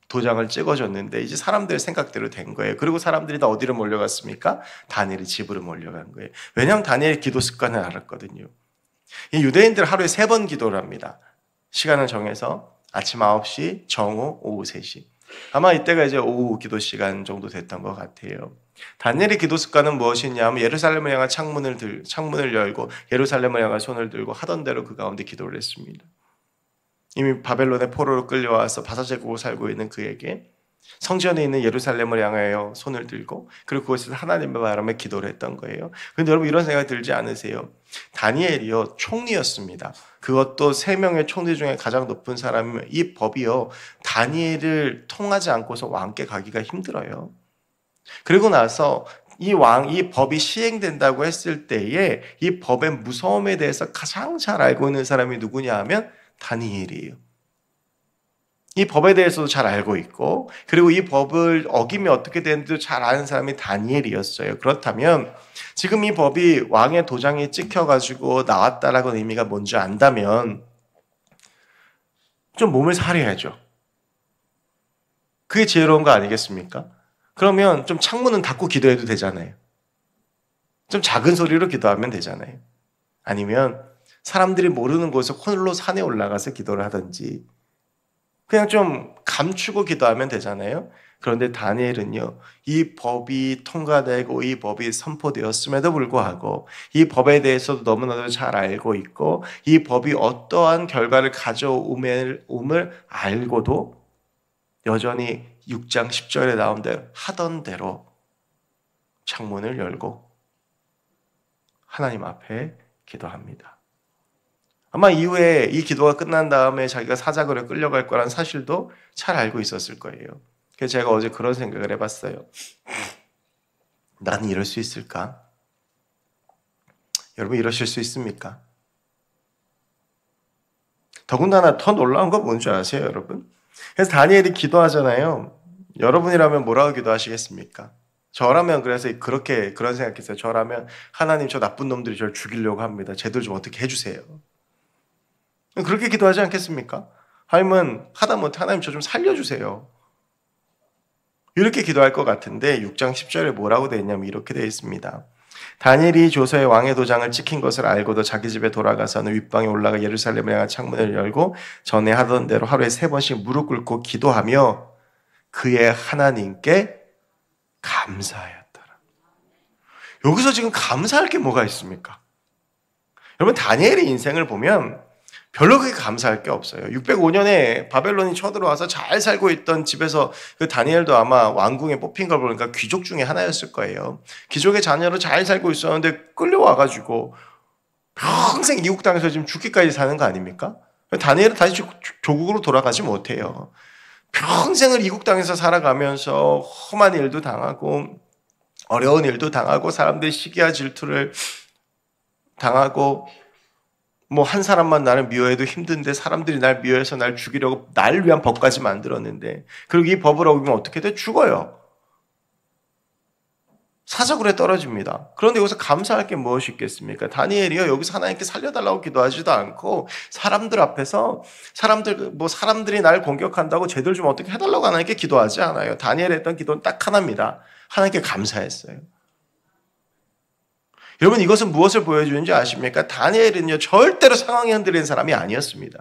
도장을 찍어줬는데 이제 사람들의 생각대로 된 거예요. 그리고 사람들이 다 어디로 몰려갔습니까? 다니엘의 집으로 몰려간 거예요. 왜냐하면 다니엘의 기도 습관을 알았거든요. 이 유대인들 하루에 3번 기도를 합니다. 시간을 정해서 아침 9시, 정오, 오후 3시. 아마 이때가 이제 오후 기도 시간 정도 됐던 것 같아요. 다니엘의 기도 습관은 무엇이냐면 예루살렘을 향한 창문을 열고 예루살렘을 향한 손을 들고 하던 대로 그 가운데 기도를 했습니다. 이미 바벨론의 포로로 끌려와서 바사제국으로 살고 있는 그에게 성전에 있는 예루살렘을 향하여 손을 들고 그리고 그것을 하나님의 바람에 기도를 했던 거예요. 그런데 여러분 이런 생각이 들지 않으세요? 다니엘이요 총리였습니다. 그것도 3명의 총리 중에 가장 높은 사람이면 이 법이요 다니엘을 통하지 않고서 왕께 가기가 힘들어요. 그리고 나서 이 법이 시행된다고 했을 때에 이 법의 무서움에 대해서 가장 잘 알고 있는 사람이 누구냐 하면 다니엘이에요. 이 법에 대해서도 잘 알고 있고 그리고 이 법을 어기면 어떻게 되는지도 잘 아는 사람이 다니엘이었어요. 그렇다면 지금 이 법이 왕의 도장이 찍혀가지고 나왔다라는 의미가 뭔지 안다면 좀 몸을 사려야죠. 그게 지혜로운 거 아니겠습니까? 그러면 좀 창문은 닫고 기도해도 되잖아요. 좀 작은 소리로 기도하면 되잖아요. 아니면 사람들이 모르는 곳에 홀로 산에 올라가서 기도를 하든지 그냥 좀 감추고 기도하면 되잖아요. 그런데 다니엘은요, 이 법이 통과되고 이 법이 선포되었음에도 불구하고 이 법에 대해서도 너무나도 잘 알고 있고 이 법이 어떠한 결과를 가져옴을 알고도 여전히 6장 10절에 나온 대로 하던 대로 창문을 열고 하나님 앞에 기도합니다. 아마 이후에 이 기도가 끝난 다음에 자기가 사자굴에 끌려갈 거라는 사실도 잘 알고 있었을 거예요. 그래서 제가 어제 그런 생각을 해봤어요. 나는 이럴 수 있을까? 여러분 이러실 수 있습니까? 더군다나 더 놀라운 건 뭔지 아세요, 여러분? 그래서 다니엘이 기도하잖아요. 여러분이라면 뭐라고 기도하시겠습니까? 저라면 그래서 그런 생각했어요. 저라면 하나님 저 나쁜 놈들이 저를 죽이려고 합니다. 쟤들 좀 어떻게 해주세요. 그렇게 기도하지 않겠습니까? 아니면 하다못해 하나님 저 좀 살려주세요. 이렇게 기도할 것 같은데 6장 10절에 뭐라고 되어 있냐면 이렇게 되어 있습니다. 다니엘이 조서의 왕의 도장을 찍힌 것을 알고도 자기 집에 돌아가서는 윗방에 올라가 예루살렘을 향한 창문을 열고 전에 하던 대로 하루에 3번씩 무릎 꿇고 기도하며 그의 하나님께 감사하였더라. 여기서 지금 감사할 게 뭐가 있습니까? 여러분 다니엘의 인생을 보면 별로 그렇게 감사할 게 없어요. 605년에 바벨론이 쳐들어와서 잘 살고 있던 집에서 그 다니엘도 아마 왕궁에 뽑힌 걸 보니까 귀족 중에 하나였을 거예요. 귀족의 자녀로 잘 살고 있었는데 끌려와가지고 평생 이국 땅에서 지금 죽기까지 사는 거 아닙니까? 다니엘은 다시 조국으로 돌아가지 못해요. 평생을 이국 땅에서 살아가면서 험한 일도 당하고 어려운 일도 당하고 사람들의 시기와 질투를 당하고 뭐 한 사람만 나를 미워해도 힘든데 사람들이 날 미워해서 날 죽이려고 날 위한 법까지 만들었는데 그리고 이 법을 어기면 어떻게 돼? 죽어요. 사자굴에 떨어집니다. 그런데 여기서 감사할 게 무엇이 있겠습니까? 다니엘이요 여기서 하나님께 살려달라고 기도하지도 않고 사람들 앞에서 사람들이 날 공격한다고 쟤들 좀 어떻게 해달라고 하나님께 기도하지 않아요. 다니엘이 했던 기도는 딱 하나입니다. 하나님께 감사했어요. 여러분 이것은 무엇을 보여주는지 아십니까? 다니엘은요 절대로 상황이 흔들리는 사람이 아니었습니다.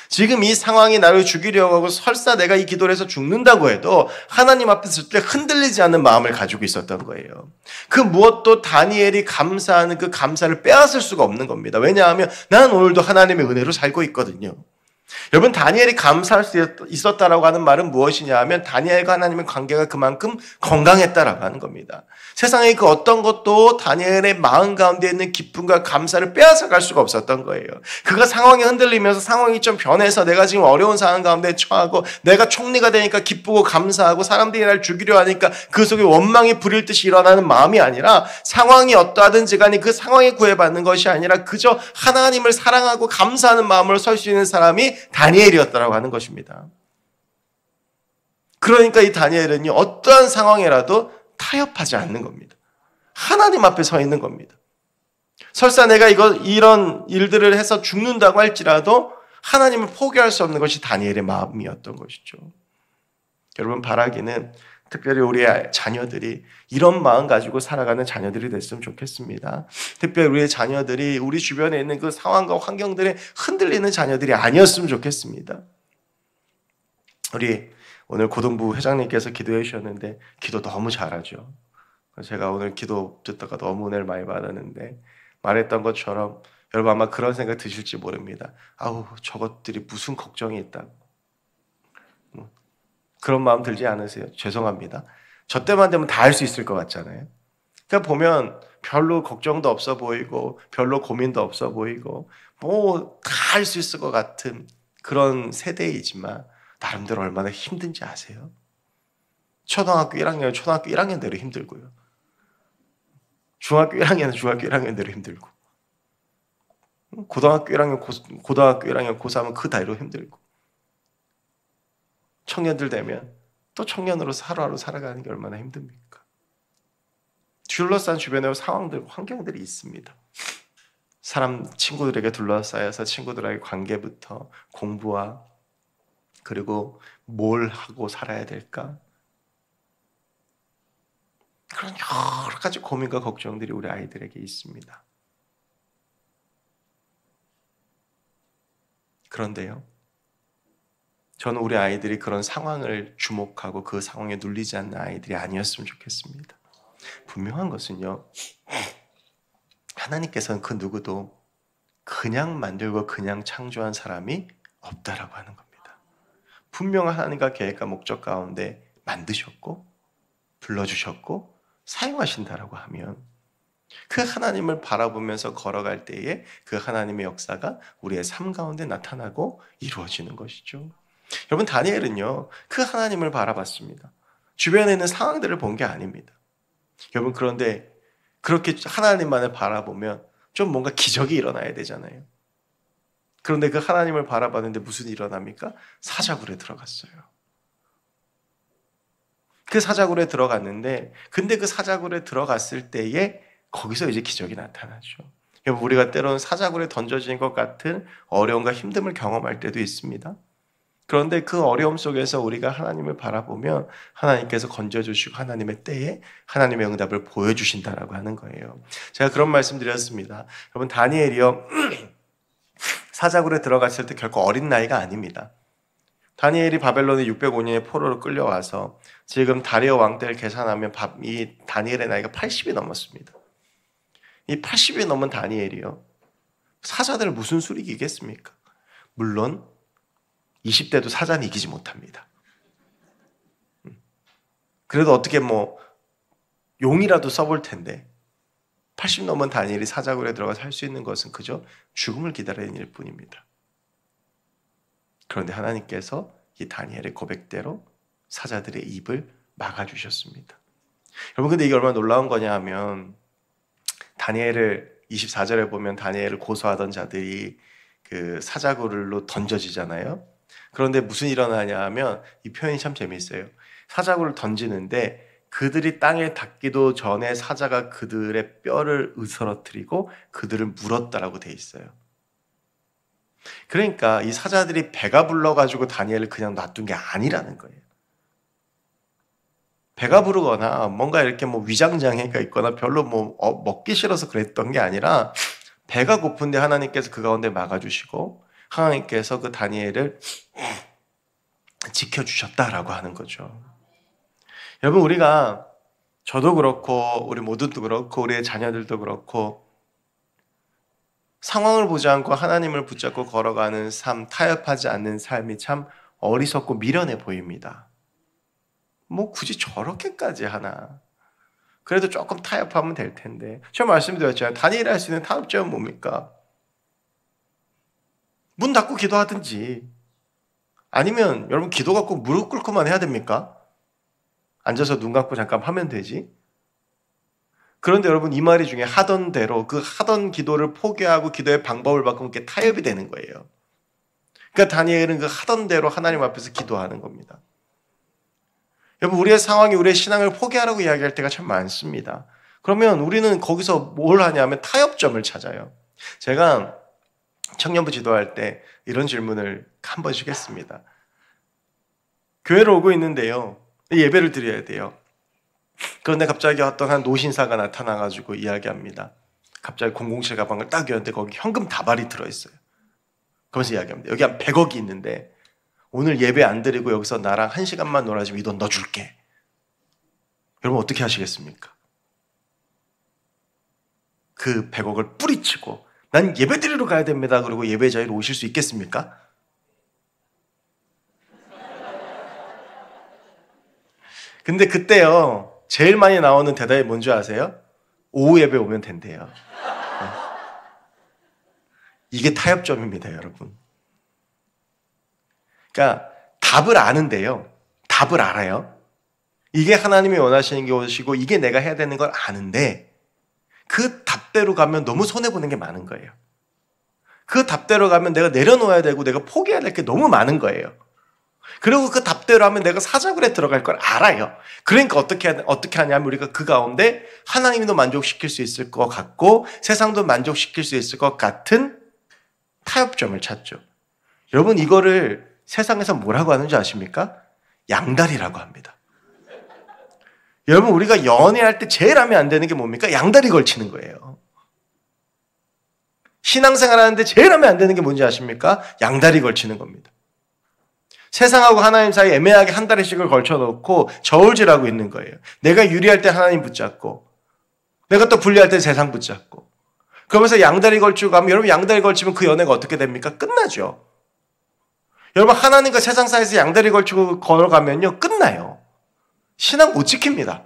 지금 이 상황이 나를 죽이려고 하고 설사 내가 이 기도를 해서 죽는다고 해도 하나님 앞에 있을 때 흔들리지 않는 마음을 가지고 있었던 거예요. 그 무엇도 다니엘이 감사하는 그 감사를 빼앗을 수가 없는 겁니다. 왜냐하면 나는 오늘도 하나님의 은혜로 살고 있거든요. 여러분 다니엘이 감사할 수 있었다라고 하는 말은 무엇이냐 하면 다니엘과 하나님의 관계가 그만큼 건강했다라고 하는 겁니다. 세상의 그 어떤 것도 다니엘의 마음 가운데 있는 기쁨과 감사를 빼앗아갈 수가 없었던 거예요. 그가 상황이 흔들리면서 상황이 좀 변해서 내가 지금 어려운 상황 가운데 처하고 내가 총리가 되니까 기쁘고 감사하고 사람들이 날 죽이려 하니까 그 속에 원망이 불일 듯이 일어나는 마음이 아니라 상황이 어떠하든지 간에 그 상황에 구애받는 것이 아니라 그저 하나님을 사랑하고 감사하는 마음으로 설 수 있는 사람이 다니엘이었다라고 하는 것입니다. 그러니까 이 다니엘은요 어떠한 상황이라도 타협하지 않는 겁니다. 하나님 앞에 서 있는 겁니다. 설사 내가 이런 일들을 해서 죽는다고 할지라도 하나님을 포기할 수 없는 것이 다니엘의 마음이었던 것이죠. 여러분 바라기는 특별히 우리의 자녀들이 이런 마음 가지고 살아가는 자녀들이 됐으면 좋겠습니다. 특별히 우리의 자녀들이 우리 주변에 있는 그 상황과 환경들에 흔들리는 자녀들이 아니었으면 좋겠습니다. 우리 오늘 고등부 회장님께서 기도해 주셨는데 기도 너무 잘하죠. 제가 오늘 기도 듣다가 너무 은혜를 많이 받았는데 말했던 것처럼 여러분 아마 그런 생각 드실지 모릅니다. 아우 저것들이 무슨 걱정이 있다고. 그런 마음 들지 않으세요? 죄송합니다. 저 때만 되면 다 할 수 있을 것 같잖아요. 그러니까 보면 별로 걱정도 없어 보이고 별로 고민도 없어 보이고 뭐 다 할 수 있을 것 같은 그런 세대이지만 나름대로 얼마나 힘든지 아세요? 초등학교 1학년 초등학교 1학년대로 힘들고요. 중학교 1학년은 중학교 1학년대로 힘들고 고등학교 1학년 고등학교 1학년 고3은 그 나이로 힘들고 청년들 되면 또 청년으로 하루하루 살아가는 게 얼마나 힘듭니까? 둘러싼 주변에 상황들, 환경들이 있습니다. 친구들에게 둘러싸여서 친구들과의 관계부터 공부와 그리고 뭘 하고 살아야 될까? 그런 여러 가지 고민과 걱정들이 우리 아이들에게 있습니다. 그런데요, 저는 우리 아이들이 그런 상황을 주목하고 그 상황에 눌리지 않는 아이들이 아니었으면 좋겠습니다. 분명한 것은요, 하나님께서는 그 누구도 그냥 만들고 그냥 창조한 사람이 없다라고 하는 겁니다. 분명한 하나님과 계획과 목적 가운데 만드셨고 불러주셨고 사용하신다라고 하면 그 하나님을 바라보면서 걸어갈 때에 그 하나님의 역사가 우리의 삶 가운데 나타나고 이루어지는 것이죠. 여러분 다니엘은요 그 하나님을 바라봤습니다. 주변에 있는 상황들을 본 게 아닙니다. 여러분 그런데 그렇게 하나님만을 바라보면 좀 뭔가 기적이 일어나야 되잖아요. 그런데 그 하나님을 바라봤는데 무슨 일이 일어납니까? 사자굴에 들어갔어요. 그 사자굴에 들어갔는데, 근데 그 사자굴에 들어갔을 때에 거기서 이제 기적이 나타나죠. 우리가 때로는 사자굴에 던져진 것 같은 어려움과 힘듦을 경험할 때도 있습니다. 그런데 그 어려움 속에서 우리가 하나님을 바라보면 하나님께서 건져주시고 하나님의 때에 하나님의 응답을 보여주신다라고 하는 거예요. 제가 그런 말씀 드렸습니다. 여러분, 다니엘이요, 사자굴에 들어갔을 때 결코 어린 나이가 아닙니다. 다니엘이 바벨론에 605년에 포로로 끌려와서 지금 다리오 왕 때를 계산하면 이 다니엘의 나이가 80이 넘었습니다. 이 80이 넘은 다니엘이요, 사자들을 무슨 수로 이기겠습니까? 물론 20대도 사자는 이기지 못합니다. 그래도 어떻게 용이라도 써볼 텐데 80 넘은 다니엘이 사자굴에 들어가서 할 수 있는 것은 그저 죽음을 기다리는 일 뿐입니다. 그런데 하나님께서 이 다니엘의 고백대로 사자들의 입을 막아주셨습니다. 여러분, 근데 이게 얼마나 놀라운 거냐 하면, 다니엘을 24절에 보면 다니엘을 고소하던 자들이 그 사자굴로 던져지잖아요. 그런데 무슨 일어나냐 하면, 이 표현이 참 재미있어요. 사자굴을 던지는데 그들이 땅에 닿기도 전에 사자가 그들의 뼈를 으스러뜨리고 그들을 물었다라고 돼 있어요. 그러니까 이 사자들이 배가 불러가지고 다니엘을 그냥 놔둔 게 아니라는 거예요. 배가 부르거나 뭔가 이렇게 위장장애가 있거나 별로 먹기 싫어서 그랬던 게 아니라, 배가 고픈데 하나님께서 그 가운데 막아주시고 하나님께서 그 다니엘을 지켜주셨다라고 하는 거죠. 여러분, 우리가, 저도 그렇고 우리 모두도 그렇고 우리의 자녀들도 그렇고, 상황을 보지 않고 하나님을 붙잡고 걸어가는 삶, 타협하지 않는 삶이 참 어리석고 미련해 보입니다. 굳이 저렇게까지 하나? 그래도 조금 타협하면 될 텐데. 제가 말씀드렸잖아요. 다니엘이 할 수 있는 타협점은 뭡니까? 문 닫고 기도하든지, 아니면 여러분, 기도가 꼭 무릎 꿇고만 해야 됩니까? 앉아서 눈 감고 잠깐 하면 되지. 그런데 여러분, 이 말이 중에 하던 대로 그 하던 기도를 포기하고 기도의 방법을 바꾸면 그게 타협이 되는 거예요. 그러니까 다니엘은 그 하던 대로 하나님 앞에서 기도하는 겁니다. 여러분, 우리의 상황이 우리의 신앙을 포기하라고 이야기할 때가 참 많습니다. 그러면 우리는 거기서 뭘 하냐면 타협점을 찾아요. 제가 청년부 지도할 때 이런 질문을 한 번씩 했습니다. 교회를 오고 있는데요, 예배를 드려야 돼요. 그런데 갑자기 어떤 한 노신사가 나타나가지고 이야기합니다. 갑자기 007 가방을 딱 열었는데 거기 현금 다발이 들어있어요. 그러면서 이야기합니다. 여기 한 100억이 있는데 오늘 예배 안 드리고 여기서 나랑 1시간만 놀아주면 이 돈 너 줄게. 여러분, 어떻게 하시겠습니까? 그 100억을 뿌리치고 난 예배 드리러 가야 됩니다. 그리고 예배 자리로 오실 수 있겠습니까? 근데 그때요, 제일 많이 나오는 대답이 뭔지 아세요? 오후 예배 오면 된대요. 네. 이게 타협점입니다, 여러분. 그러니까 답을 아는데요, 답을 알아요. 이게 하나님이 원하시는 것이고 이게 내가 해야 되는 걸 아는데 그 답대로 가면 너무 손해보는 게 많은 거예요. 그 답대로 가면 내가 내려놓아야 되고 내가 포기해야 될 게 너무 많은 거예요. 그리고 그 답대로 하면 내가 사자굴에 들어갈 걸 알아요. 그러니까 어떻게 하냐면 우리가 그 가운데 하나님도 만족시킬 수 있을 것 같고 세상도 만족시킬 수 있을 것 같은 타협점을 찾죠. 여러분, 이거를 세상에서 뭐라고 하는지 아십니까? 양다리라고 합니다. 여러분, 우리가 연애할 때 제일 하면 안 되는 게 뭡니까? 양다리 걸치는 거예요. 신앙생활 하는데 제일 하면 안 되는 게 뭔지 아십니까? 양다리 걸치는 겁니다. 세상하고 하나님 사이 애매하게 한 다리씩을 걸쳐놓고 저울질하고 있는 거예요. 내가 유리할 때 하나님 붙잡고 내가 또 불리할 때 세상 붙잡고 그러면서 양다리 걸치고 가면 여러분, 양다리 걸치면 그 연애가 어떻게 됩니까? 끝나죠. 여러분, 하나님과 세상 사이에서 양다리 걸치고 걸어가면요, 끝나요. 신앙 못 지킵니다.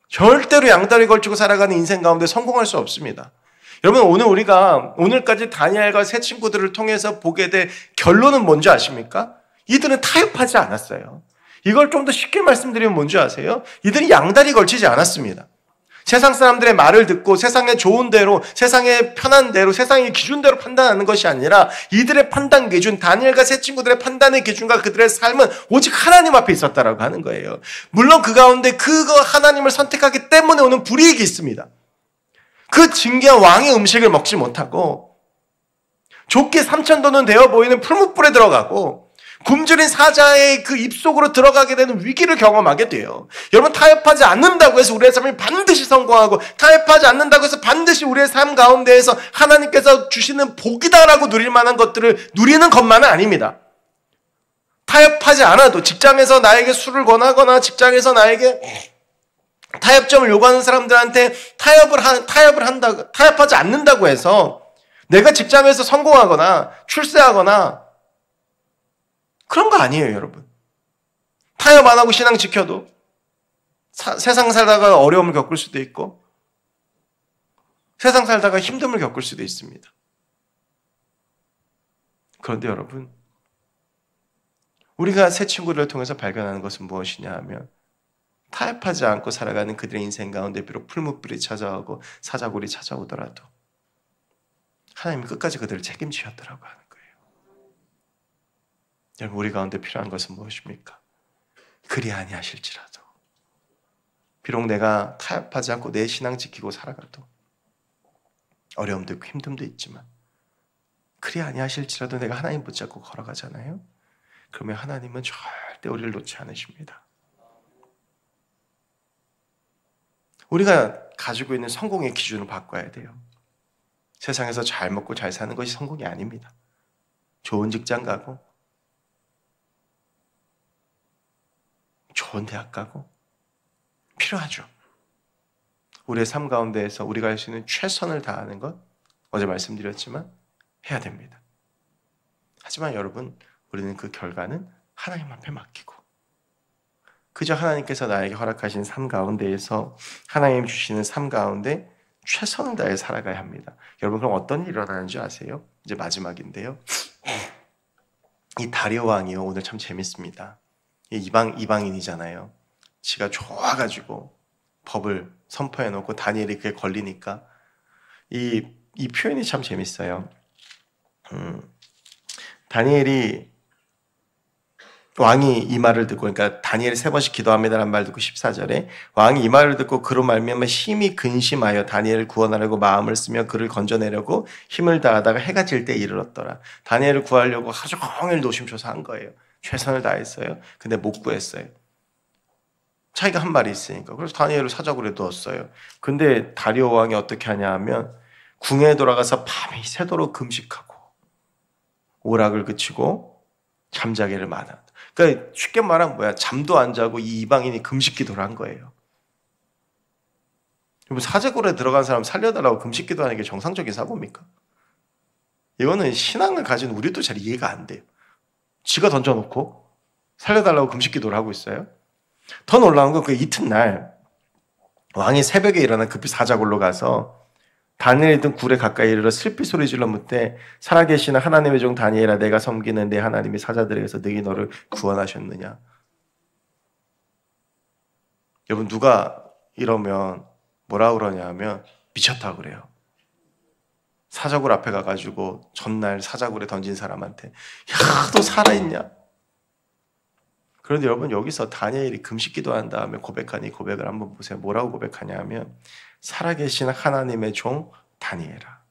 절대로 양다리 걸치고 살아가는 인생 가운데 성공할 수 없습니다. 여러분, 오늘까지 다니엘과 세 친구들을 통해서 보게 될 결론은 뭔지 아십니까? 이들은 타협하지 않았어요. 이걸 좀 더 쉽게 말씀드리면 뭔지 아세요? 이들이 양다리 걸치지 않았습니다. 세상 사람들의 말을 듣고 세상의 좋은 대로, 세상의 편한 대로, 세상의 기준대로 판단하는 것이 아니라 이들의 판단 기준, 다니엘과 세 친구들의 판단의 기준과 그들의 삶은 오직 하나님 앞에 있었다라고 하는 거예요. 물론 그 가운데 그거 하나님을 선택하기 때문에 오는 불이익이 있습니다. 그 징계한 왕의 음식을 먹지 못하고 좁게 3,000도는 되어 보이는 풀무불에 들어가고 굶주린 사자의 그 입속으로 들어가게 되는 위기를 경험하게 돼요. 여러분, 타협하지 않는다고 해서 우리의 삶이 반드시 성공하고 타협하지 않는다고 해서 반드시 우리의 삶 가운데에서 하나님께서 주시는 복이다라고 누릴 만한 것들을 누리는 것만은 아닙니다. 타협하지 않아도 직장에서 나에게 술을 권하거나 직장에서 나에게 타협점을 요구하는 사람들한테 타협하지 않는다고 해서 내가 직장에서 성공하거나 출세하거나 그런 거 아니에요, 여러분. 타협 안 하고 신앙 지켜도 세상 살다가 어려움을 겪을 수도 있고 세상 살다가 힘듦을 겪을 수도 있습니다. 그런데 여러분, 우리가 새 친구를 통해서 발견하는 것은 무엇이냐 하면 타협하지 않고 살아가는 그들의 인생 가운데 비록 풀무불이 찾아오고 사자굴이 찾아오더라도 하나님이 끝까지 그들을 책임지셨더라고 하는 거예요. 여러분, 우리 가운데 필요한 것은 무엇입니까? 그리 아니하실지라도 비록 내가 타협하지 않고 내 신앙 지키고 살아가도 어려움도 있고 힘듦도 있지만 그리 아니하실지라도 내가 하나님 붙잡고 걸어가잖아요. 그러면 하나님은 절대 우리를 놓지 않으십니다. 우리가 가지고 있는 성공의 기준을 바꿔야 돼요. 세상에서 잘 먹고 잘 사는 것이 성공이 아닙니다. 좋은 직장 가고 좋은 대학 가고 필요하죠. 우리의 삶 가운데에서 우리가 할 수 있는 최선을 다하는 것, 어제 말씀드렸지만 해야 됩니다. 하지만 여러분, 우리는 그 결과는 하나님 앞에 맡기고 그저 하나님께서 나에게 허락하신 삶 가운데에서 하나님 주시는 삶 가운데 최선을 다해 살아가야 합니다. 여러분, 그럼 어떤 일이 일어나는지 아세요? 이제 마지막인데요. 이 다리오 왕이요, 오늘 참 재밌습니다. 이방인이잖아요. 지가 좋아가지고 법을 선포해놓고 다니엘이 그게 걸리니까 이 표현이 참 재밌어요. 다니엘이 왕이 이 말을 듣고, 그러니까 다니엘이 3번씩 기도합니다라는 말 듣고 14절에 왕이 이 말을 듣고 그로 말미암아 심히 근심하여 다니엘을 구원하려고 마음을 쓰며 그를 건져내려고 힘을 다하다가 해가 질 때 이르렀더라. 다니엘을 구하려고 하루 종일 노심초사한 거예요. 최선을 다했어요. 근데 못 구했어요. 자기가 한 말이 있으니까. 그래서 다니엘을 사자굴에 넣었어요. 근데 다리오 왕이 어떻게 하냐 하면 궁에 돌아가서 밤이 새도록 금식하고 오락을 그치고 잠자기를 마다. 그러니까 쉽게 말하면 뭐야? 잠도 안 자고 이 이방인이 금식 기도를 한 거예요. 여러분, 사자굴에 들어간 사람 살려달라고 금식 기도하는 게 정상적인 사고입니까? 이거는 신앙을 가진 우리도 잘 이해가 안 돼요. 지가 던져놓고 살려달라고 금식 기도를 하고 있어요. 더 놀라운 건 그 이튿날 왕이 새벽에 일어나 급히 사자굴로 가서 다니엘이 있던 굴에 가까이 이르러 슬피 소리 질러 묻되 살아계시는 하나님의 종 다니엘아, 내가 섬기는 내 하나님이 사자들에게서 능히 너를 구원하셨느냐. 여러분, 누가 이러면 뭐라 그러냐 하면 미쳤다 그래요. 사자굴 앞에 가가지고 전날 사자굴에 던진 사람한테 야, 너 살아있냐? 그런데 여러분, 여기서 다니엘이 금식 기도한 다음에 고백한 이 고백을 한번 보세요. 뭐라고 고백하냐 하면 살아계신 하나님의 종 다니엘아.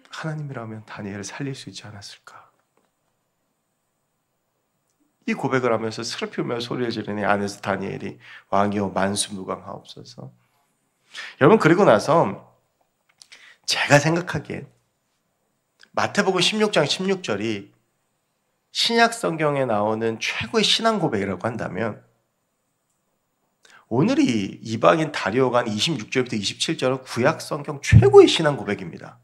하나님이라면 다니엘을 살릴 수 있지 않았을까? 이 고백을 하면서 슬프며 소리를 지르니 안에서 다니엘이 왕이여 만수무강하옵소서. 여러분, 그리고 나서 제가 생각하기엔 마태복음 16장 16절이 신약 성경에 나오는 최고의 신앙 고백이라고 한다면 오늘이 이방인 다리오가 한 26절부터 27절은 구약 성경 최고의 신앙 고백입니다.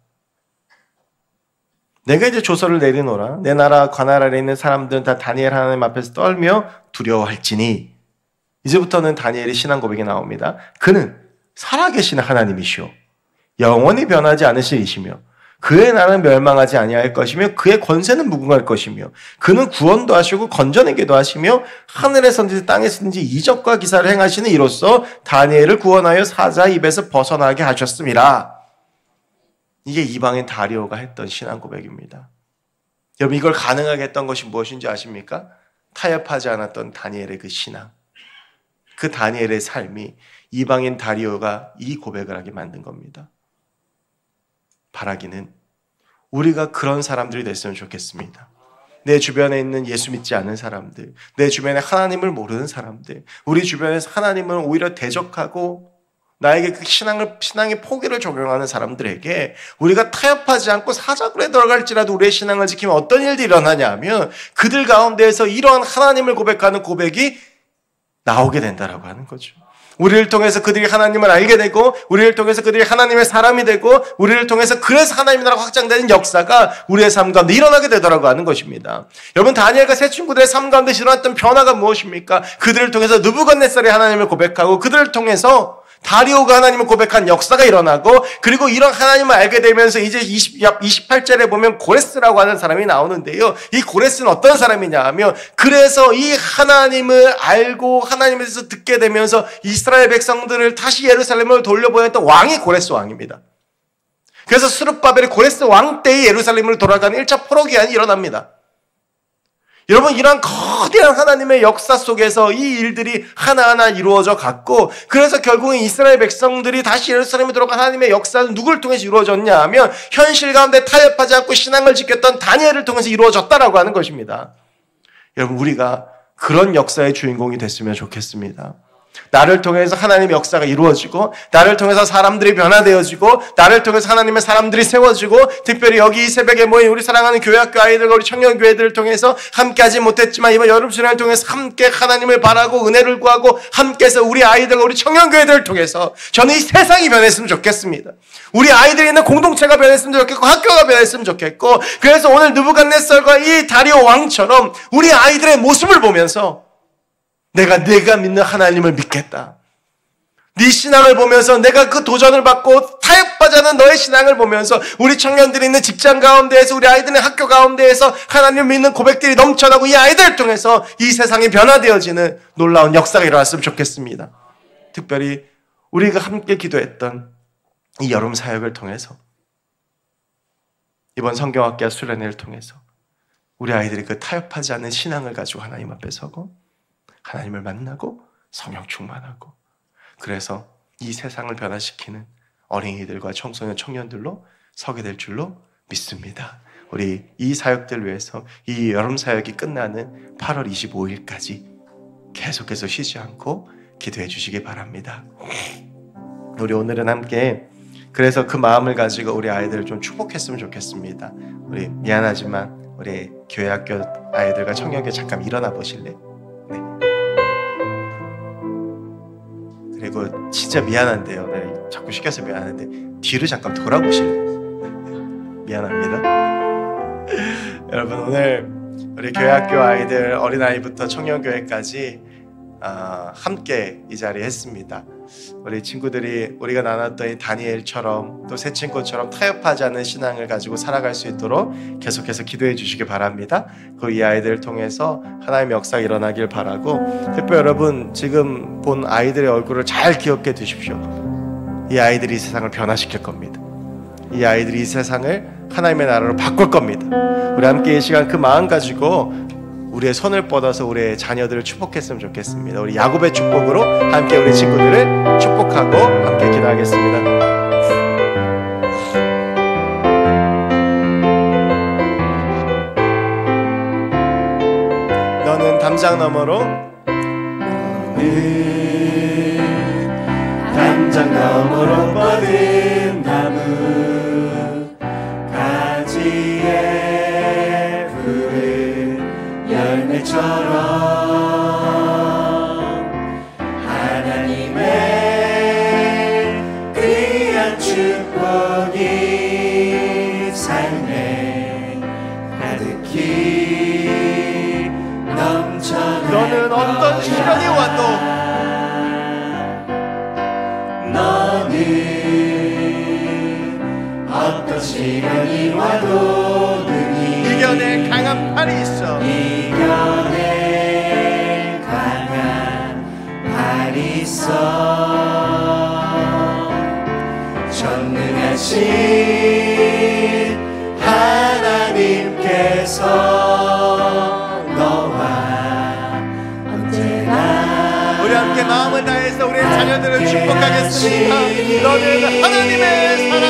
내가 이제 조서를 내리노라. 내 나라 관할 아래 있는 사람들은 다 다니엘 하나님 앞에서 떨며 두려워할지니. 이제부터는 다니엘의 신앙 고백이 나옵니다. 그는 살아계시는 하나님이시오 영원히 변하지 않으실 이시며 그의 나라는 멸망하지 아니할 것이며 그의 권세는 무궁할 것이며 그는 구원도 하시고 건져내기도 하시며 하늘에서든지 땅에서든지 이적과 기사를 행하시는 이로써 다니엘을 구원하여 사자 입에서 벗어나게 하셨음이라. 이게 이방인 다리오가 했던 신앙 고백입니다. 여러분, 이걸 가능하게 했던 것이 무엇인지 아십니까? 타협하지 않았던 다니엘의 그 신앙, 그 다니엘의 삶이 이방인 다리오가 이 고백을 하게 만든 겁니다. 바라기는 우리가 그런 사람들이 됐으면 좋겠습니다. 내 주변에 있는 예수 믿지 않는 사람들, 내 주변에 하나님을 모르는 사람들, 우리 주변에서 하나님을 오히려 대적하고 나에게 그 신앙의 포기를 적용하는 사람들에게 우리가 타협하지 않고 사자굴에 들어갈지라도 우리의 신앙을 지키면 어떤 일들이 일어나냐 하면 그들 가운데에서 이러한 하나님을 고백하는 고백이 나오게 된다라고 하는 거죠. 우리를 통해서 그들이 하나님을 알게 되고 우리를 통해서 그들이 하나님의 사람이 되고 우리를 통해서 그래서 하나님 나라가 확장되는 역사가 우리의 삶 가운데 일어나게 되더라고 하는 것입니다. 여러분, 다니엘과 세 친구들의 삶 가운데 일어났던 변화가 무엇입니까? 그들을 통해서 느부갓네살이 하나님을 고백하고 그들을 통해서 다리오가 하나님을 고백한 역사가 일어나고 그리고 이런 하나님을 알게 되면서 이제 28절에 보면 고레스라고 하는 사람이 나오는데요. 이 고레스는 어떤 사람이냐 하면 그래서 이 하나님을 알고 하나님에 대해서 듣게 되면서 이스라엘 백성들을 다시 예루살렘으로 돌려보냈던 왕이 고레스 왕입니다. 그래서 스룹바벨이 고레스 왕 때에 예루살렘으로 돌아가는 1차 포로기한이 일어납니다. 여러분, 이런 거대한 하나님의 역사 속에서 이 일들이 하나하나 이루어져 갔고 그래서 결국은 이스라엘 백성들이 다시 예루살렘에 들어간 하나님의 역사는 누구를 통해서 이루어졌냐 하면 현실 가운데 타협하지 않고 신앙을 지켰던 다니엘을 통해서 이루어졌다라고 하는 것입니다. 여러분, 우리가 그런 역사의 주인공이 됐으면 좋겠습니다. 나를 통해서 하나님의 역사가 이루어지고 나를 통해서 사람들이 변화되어지고 나를 통해서 하나님의 사람들이 세워지고 특별히 여기 이 새벽에 모인 우리 사랑하는 교회학교 아이들과 우리 청년교회들을 통해서 함께하지 못했지만 이번 여름 수련을 통해서 함께 하나님을 바라고 은혜를 구하고 함께해서 우리 아이들과 우리 청년교회들을 통해서 저는 이 세상이 변했으면 좋겠습니다. 우리 아이들이 있는 공동체가 변했으면 좋겠고 학교가 변했으면 좋겠고 그래서 오늘 느부갓네살과 이 다리오 왕처럼 우리 아이들의 모습을 보면서 내가 믿는 하나님을 믿겠다. 네 신앙을 보면서 내가 그 도전을 받고 타협하지 않은 너의 신앙을 보면서 우리 청년들이 있는 직장 가운데에서 우리 아이들의 학교 가운데에서 하나님을 믿는 고백들이 넘쳐나고 이 아이들을 통해서 이 세상이 변화되어지는 놀라운 역사가 일어났으면 좋겠습니다. 특별히 우리가 함께 기도했던 이 여름 사역을 통해서 이번 성경학교 수련회를 통해서 우리 아이들이 그 타협하지 않는 신앙을 가지고 하나님 앞에 서고 하나님을 만나고 성령 충만하고 그래서 이 세상을 변화시키는 어린이들과 청소년, 청년들로 서게 될 줄로 믿습니다. 우리 이 사역들 위해서 이 여름 사역이 끝나는 8월 25일까지 계속해서 쉬지 않고 기도해 주시기 바랍니다. 우리 오늘은 함께 그래서 그 마음을 가지고 우리 아이들을 좀 축복했으면 좋겠습니다. 우리 미안하지만 우리 교회학교 아이들과 청년교회 잠깐 일어나 보실래? 네. 그리고 진짜 미안한데요. 네, 자꾸 시켜서 미안한데 뒤를 잠깐 돌아보실래? 미안합니다. 여러분, 오늘 우리 교회학교 아이들 어린아이부터 청년교회까지 함께 이 자리에 했습니다. 우리 친구들이 우리가 나눴던 이 다니엘처럼 또 새 친구처럼 타협하지 않는 신앙을 가지고 살아갈 수 있도록 계속해서 기도해 주시기 바랍니다. 그 이 아이들을 통해서 하나님의 역사가 일어나길 바라고 특별히 여러분 지금 본 아이들의 얼굴을 잘 기억해 두십시오. 이 아이들이 이 세상을 변화시킬 겁니다. 이 아이들이 이 세상을 하나님의 나라로 바꿀 겁니다. 우리 함께 이 시간 그 마음 가지고 우리의 손을 뻗어서 우리의 자녀들을 축복했으면 좋겠습니다. 우리 야곱의 축복으로 함께 우리 친구들을 축복하고 함께 기도하겠습니다. 너는 담장 너머로 담장 너머로 뻗은 나무 가지에 푸른 열매처럼 하나님의 귀한 축복이 삶에 가득히 넘쳐나 너는 어떤 시련이 와도 너는 어떤 시련이 와도 능히 이겨낼 강한 팔이 있어. 이겨낼 강한 팔이 있어. 전능하신 하나님께서 너와 언제나 우리 함께 마음을 다해서 우리의 자녀들을 축복하겠습니다. 너는 하나님의 사랑,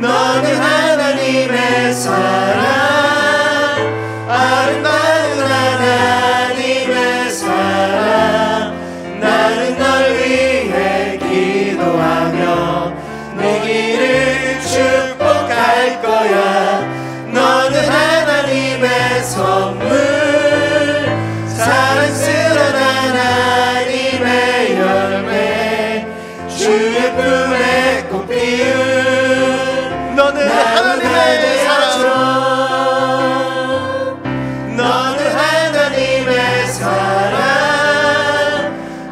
너는 하나님의 사랑, 아름다운 하나님의 사랑. 나는 널 위해 기도하며 내 길을 축복할 거야. 너는 하나님의 선물, 사랑스러운 하나님의 열매, 주의 품에 꽃 피운 너는 하나님의 사랑, 너는 하나님의 사랑,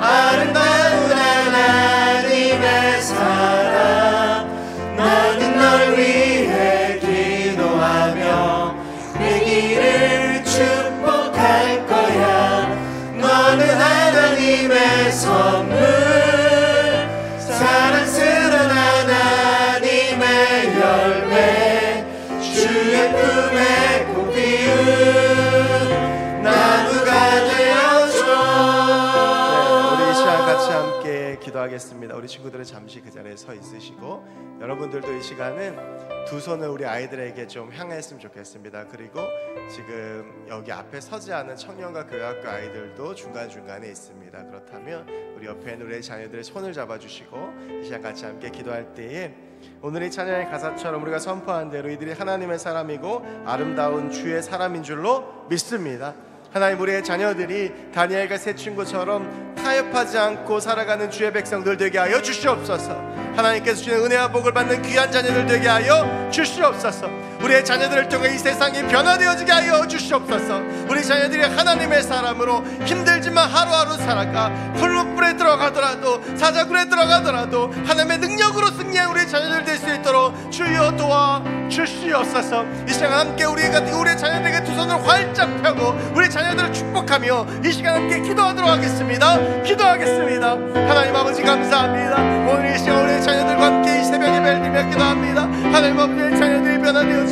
아름다운 하나님의 사랑. 나는 널 위해 기도하며 내 길을 축복할 거야. 너는 하나님의 선물, 사랑스러운 하나님의 열매, 주의 품에 꽃 피운 나무가 되어줘. 우리 이 시간 같이 함께 기도하겠습니다. 우리 친구들은 잠시 그 자리에 서 있으시고, 여러분들도 이 시간은 두 손을 우리 아이들에게 좀 향했으면 좋겠습니다. 그리고 지금 여기 앞에 서지 않은 청년과 교회학교 아이들도 중간중간에 있습니다. 그렇다면 우리 옆에 있는 우리 자녀들의 손을 잡아주시고 이 시간 같이 함께 기도할 때에 오늘의 찬양의 가사처럼 우리가 선포한 대로 이들이 하나님의 사람이고 아름다운 주의 사람인 줄로 믿습니다. 하나님, 우리의 자녀들이 다니엘과 세 친구처럼 타협하지 않고 살아가는 주의 백성들 되게 하여 주시옵소서. 하나님께서 주시는 은혜와 복을 받는 귀한 자녀들 되게 하여 주시옵소서. 우리의 자녀들을 통해 이 세상이 변화되어지게 하여 주시옵소서. 우리 자녀들이 하나님의 사람으로 힘들지만 하루하루 살아가 풀무불에 들어가더라도 사자굴에 들어가더라도 하나님의 능력으로 승리한 우리 자녀들 될 수 있도록 주여 도와 주시옵소서. 이 시간 함께 우리의 자녀들에게 두 손을 활짝 펴고 우리 자녀들을 축복하며 이 시간 함께 기도하도록 하겠습니다. 기도하겠습니다. 하나님 아버지 감사합니다. 오늘 이 시간 우리의 자녀들과 함께 이 새벽 예배를 드리며 기도합니다. 하나님 아버지의 자녀들이 변화되어지고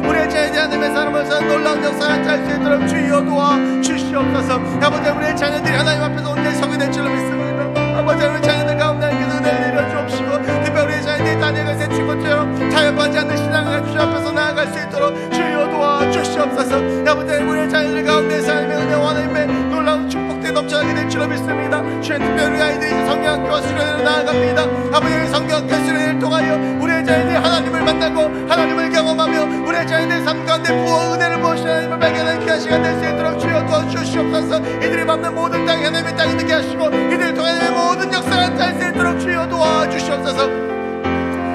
우리의 자녀들이 하나님의 사람을 사는 놀라운 역사를 짤 수 있도록 주여 도와 주시옵소서. 아버지, 우리의 자녀들이 하나님 앞에서 온전히 서게 될 줄로 믿습니다. 아버지, 우리 자녀들 가운데 하나님께서 은혜를 내려주옵시고 특별히 우리의 자녀들이 다니엘과 새 친구처럼 타협하지 않는 신앙을 주님 앞에서 나아갈 수 있도록 주여 도와 주시옵소서. 아버지, 우리의 자녀들 가운데 하나님의 은혜와 하나님의 놀라운 축복들이 넘쳐나게 될 줄로 믿습니다. 주님, 특별히 우리 아이들이 성경학교와 수련회로 나아갑니다. 아버지, 성경학교 수련회를 통하여 우리의 자녀들이 하나님을 만나고 하나님을 경험하며 우리의 자녀들의 삶 가운데 부어 은혜를 부으시는 하나님을 발견하는 귀한 시간 될 수 있도록 주여 도와주시옵소서. 이들이 밟는 모든 땅이 하나님의 땅이 되게 하시고 이들을 통해 모든 역사를 짤 수 있도록 주여 도와주시옵소서.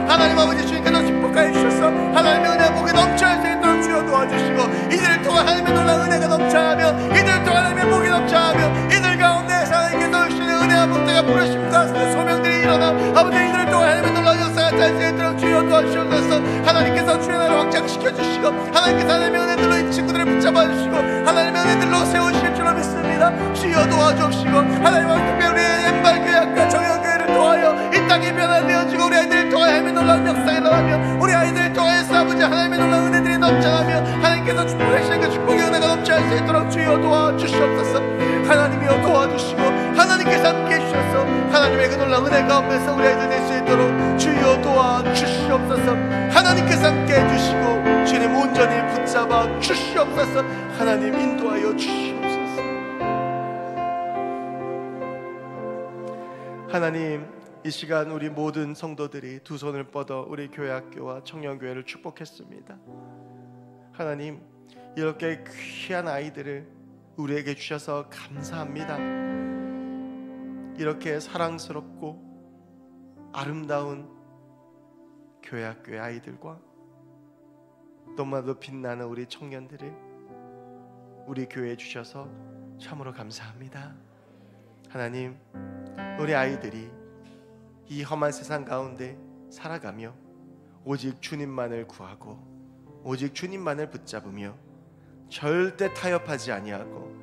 하나님 아버지, 주님께서 축복하여 주셔서 하나님의 은혜와 복이 넘쳐날 수 있도록 주여 도와주시고 이들을 통해 하나님의 놀라운 은혜가 넘쳐나며 이들을 통해 하나님의 복이 넘쳐나며 이들 가운데 하나님께서 주시는 은혜와 복들과 부르심과 소명들이 일어나 아버지, 이들을 통해 하나님의 놀라운 역사가 짤 수 있도록 주여 도와주셔서 하나님께서 주의 나라를 확장시켜 주시고 하나님께서 하나님의 은혜들로 이 친구들을 붙잡아 주시고 하나님의 은혜들로 세우실 줄로 믿습니다. 주여 도와주옵시고 하나님 아버지, 특별히 우리의 엠발교회학과 정영교회를 통하여 이 땅이 변화되어지고 우리 아이들을 통하여 하나님의 놀라운 역사가 일어나며 우리 아이들을 통해서 아버지 하나님의 놀라운 은혜들이 넘쳐나며 하나님께서 축복하시는 그 축복의 은혜가 넘쳐날 수 있도록 주여 도와주시옵소서. 하나님이여 도와주시고 하나님께서 함께 해주셔서 하나님의 그 놀라운 은혜 가운데서 우리 아이들 될 수 있도록 주여 도와주시옵소서. 하나님께서 함께 해주시고 주님 온전히 붙잡아 주시옵소서. 하나님 인도하여 주시옵소서. 하나님, 이 시간 우리 모든 성도들이 두 손을 뻗어 우리 교회학교와 청년교회를 축복했습니다. 하나님, 이렇게 귀한 아이들을 우리에게 주셔서 감사합니다. 이렇게 사랑스럽고 아름다운 교회학교의 아이들과 너무나도 빛나는 우리 청년들을 우리 교회에 주셔서 참으로 감사합니다. 하나님, 우리 아이들이 이 험한 세상 가운데 살아가며 오직 주님만을 구하고 오직 주님만을 붙잡으며 절대 타협하지 아니하고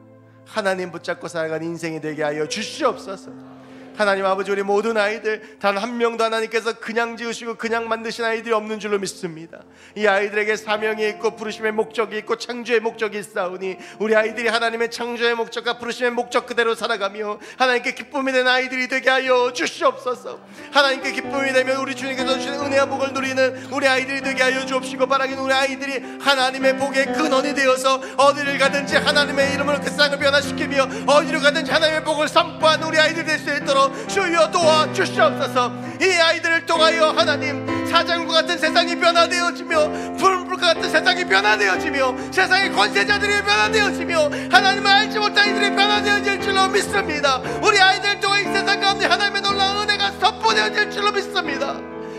하나님 붙잡고 살아가는 인생이 되게 하여 주시옵소서. 하나님 아버지, 우리 모든 아이들 단 한 명도 하나님께서 그냥 지으시고 그냥 만드신 아이들이 없는 줄로 믿습니다. 이 아이들에게 사명이 있고 부르심의 목적이 있고 창조의 목적이 있사오니 우리 아이들이 하나님의 창조의 목적과 부르심의 목적 그대로 살아가며 하나님께 기쁨이 되는 아이들이 되게 하여 주시옵소서. 하나님께 기쁨이 되면 우리 주님께서 주시는 은혜와 복을 누리는 우리 아이들이 되게 하여 주옵시고, 바라기는 우리 아이들이 하나님의 복의 근원이 되어서 어디를 가든지 하나님의 이름으로 그 세상을 변화시키며 어디로 가든지 하나님의 복을 선포하는 우리 아이들이 될 수 있도록 주여 도와주시옵소서. 이 아이들을 통하여 하나님, 사장과 같은 세상이 변화되어지며 불불과 같은 세상이 변화되어지며 세상의 권세자들이 변화되어지며 하나님을 알지 못한 이들이 변화되어질 줄로 믿습니다. 우리 아이들을 통해 이 세상 가운데 하나님의 놀라운 은혜가 선포되어질 줄로 믿습니다.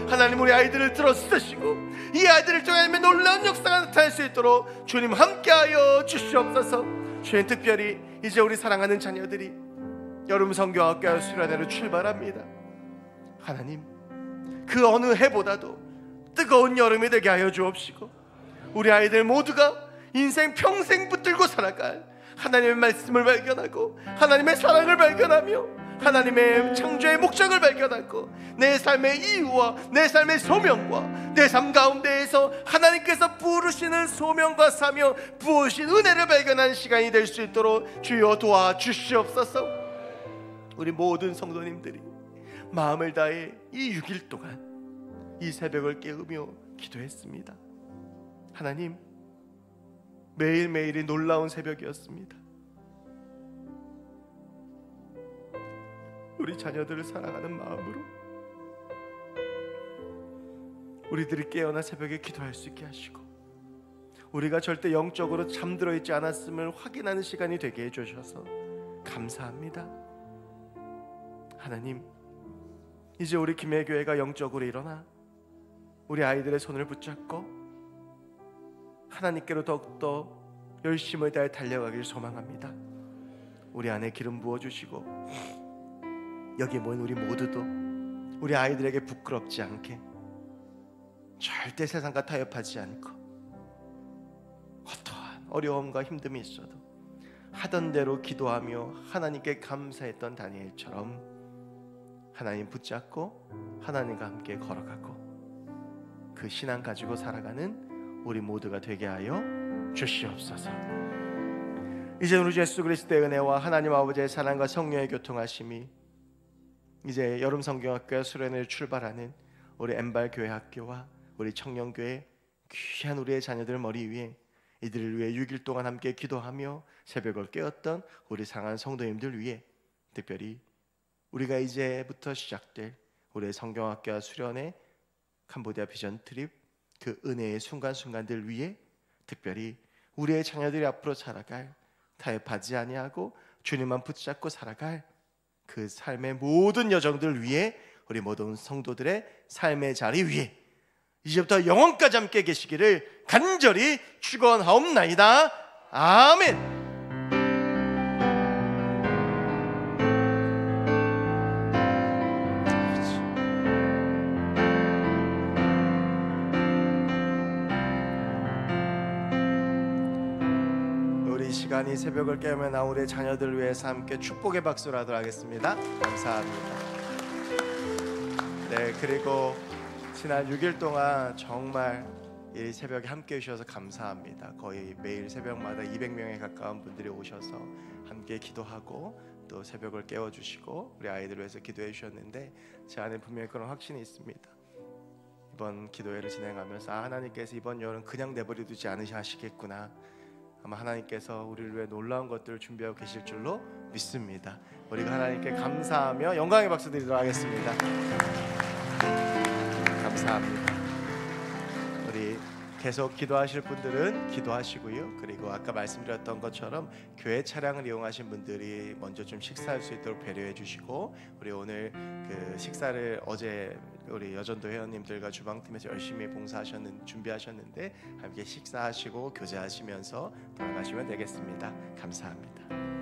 하나님, 우리 아이들을 들어 쓰시고 이 아이들을 통해 하나님의 놀라운 역사가 나타날 수 있도록 주님 함께하여 주시옵소서. 주님, 특별히 이제 우리 사랑하는 자녀들이 여름 성경학교 수련회로 출발합니다. 하나님, 그 어느 해보다도 뜨거운 여름이 되게 하여 주옵시고 우리 아이들 모두가 인생 평생 붙들고 살아갈 하나님의 말씀을 발견하고 하나님의 사랑을 발견하며 하나님의 창조의 목적을 발견하고 내 삶의 이유와 내 삶의 소명과 내 삶 가운데에서 하나님께서 부르시는 소명과 사명, 부으신 은혜를 발견하는 시간이 될 수 있도록 주여 도와주시옵소서. 우리 모든 성도님들이 마음을 다해 이 6일 동안 이 새벽을 깨우며 기도했습니다. 하나님, 매일매일이 놀라운 새벽이었습니다. 우리 자녀들을 사랑하는 마음으로 우리들이 깨어나 새벽에 기도할 수 있게 하시고 우리가 절대 영적으로 잠들어 있지 않았음을 확인하는 시간이 되게 해주셔서 감사합니다. 하나님, 이제 우리 김해교회가 영적으로 일어나 우리 아이들의 손을 붙잡고 하나님께로 더욱더 열심을 다해 달려가길 소망합니다. 우리 안에 기름 부어주시고 여기 모인 우리 모두도 우리 아이들에게 부끄럽지 않게 절대 세상과 타협하지 않고 어떠한 어려움과 힘듦이 있어도 하던 대로 기도하며 하나님께 감사했던 다니엘처럼 하나님 붙잡고 하나님과 함께 걸어가고 그 신앙 가지고 살아가는 우리 모두가 되게 하여 주시옵소서. 이제 우리 주 예수 그리스도의 은혜와 하나님 아버지의 사랑과 성령의 교통하심이 이제 여름 성경학교 수련회를 출발하는 우리 엠발 교회 학교와 우리 청년교회 귀한 우리의 자녀들 머리 위에 이들을 위해 6일 동안 함께 기도하며 새벽을 깨웠던 우리 사랑하는 성도님들 위해, 특별히 우리가 이제부터 시작될 우리의 성경학교와 수련회 캄보디아 비전 트립 그 은혜의 순간순간들 위해, 특별히 우리의 자녀들이 앞으로 살아갈 타협하지 아니하고 주님만 붙잡고 살아갈 그 삶의 모든 여정들 위해, 우리 모든 성도들의 삶의 자리 위에 이제부터 영원까지 함께 계시기를 간절히 축원하옵나이다. 아멘. 시간이 새벽을 깨우며 나온 우리 자녀들 위해서 함께 축복의 박수를 하도록 하겠습니다. 감사합니다. 네, 그리고 지난 6일 동안 정말 이 새벽에 함께 해주셔서 감사합니다. 거의 매일 새벽마다 200명에 가까운 분들이 오셔서 함께 기도하고 또 새벽을 깨워주시고 우리 아이들을 위해서 기도해 주셨는데 제 안에 분명히 그런 확신이 있습니다. 이번 기도회를 진행하면서 하나님께서 이번 여름 그냥 내버려 두지 않으시겠구나, 아마 하나님께서 우리를 위해 놀라운 것들을 준비하고 계실 줄로 믿습니다. 우리가 하나님께 감사하며 영광의 박수 드리도록 하겠습니다. 감사합니다. 우리 계속 기도하실 분들은 기도하시고요. 그리고 아까 말씀드렸던 것처럼 교회 차량을 이용하신 분들이 먼저 좀 식사할 수 있도록 배려해 주시고, 우리 오늘 그 식사를 어제 우리 여전도 회원님들과 주방팀에서 열심히 준비하셨는데 함께 식사하시고 교제하시면서 돌아가시면 되겠습니다. 감사합니다.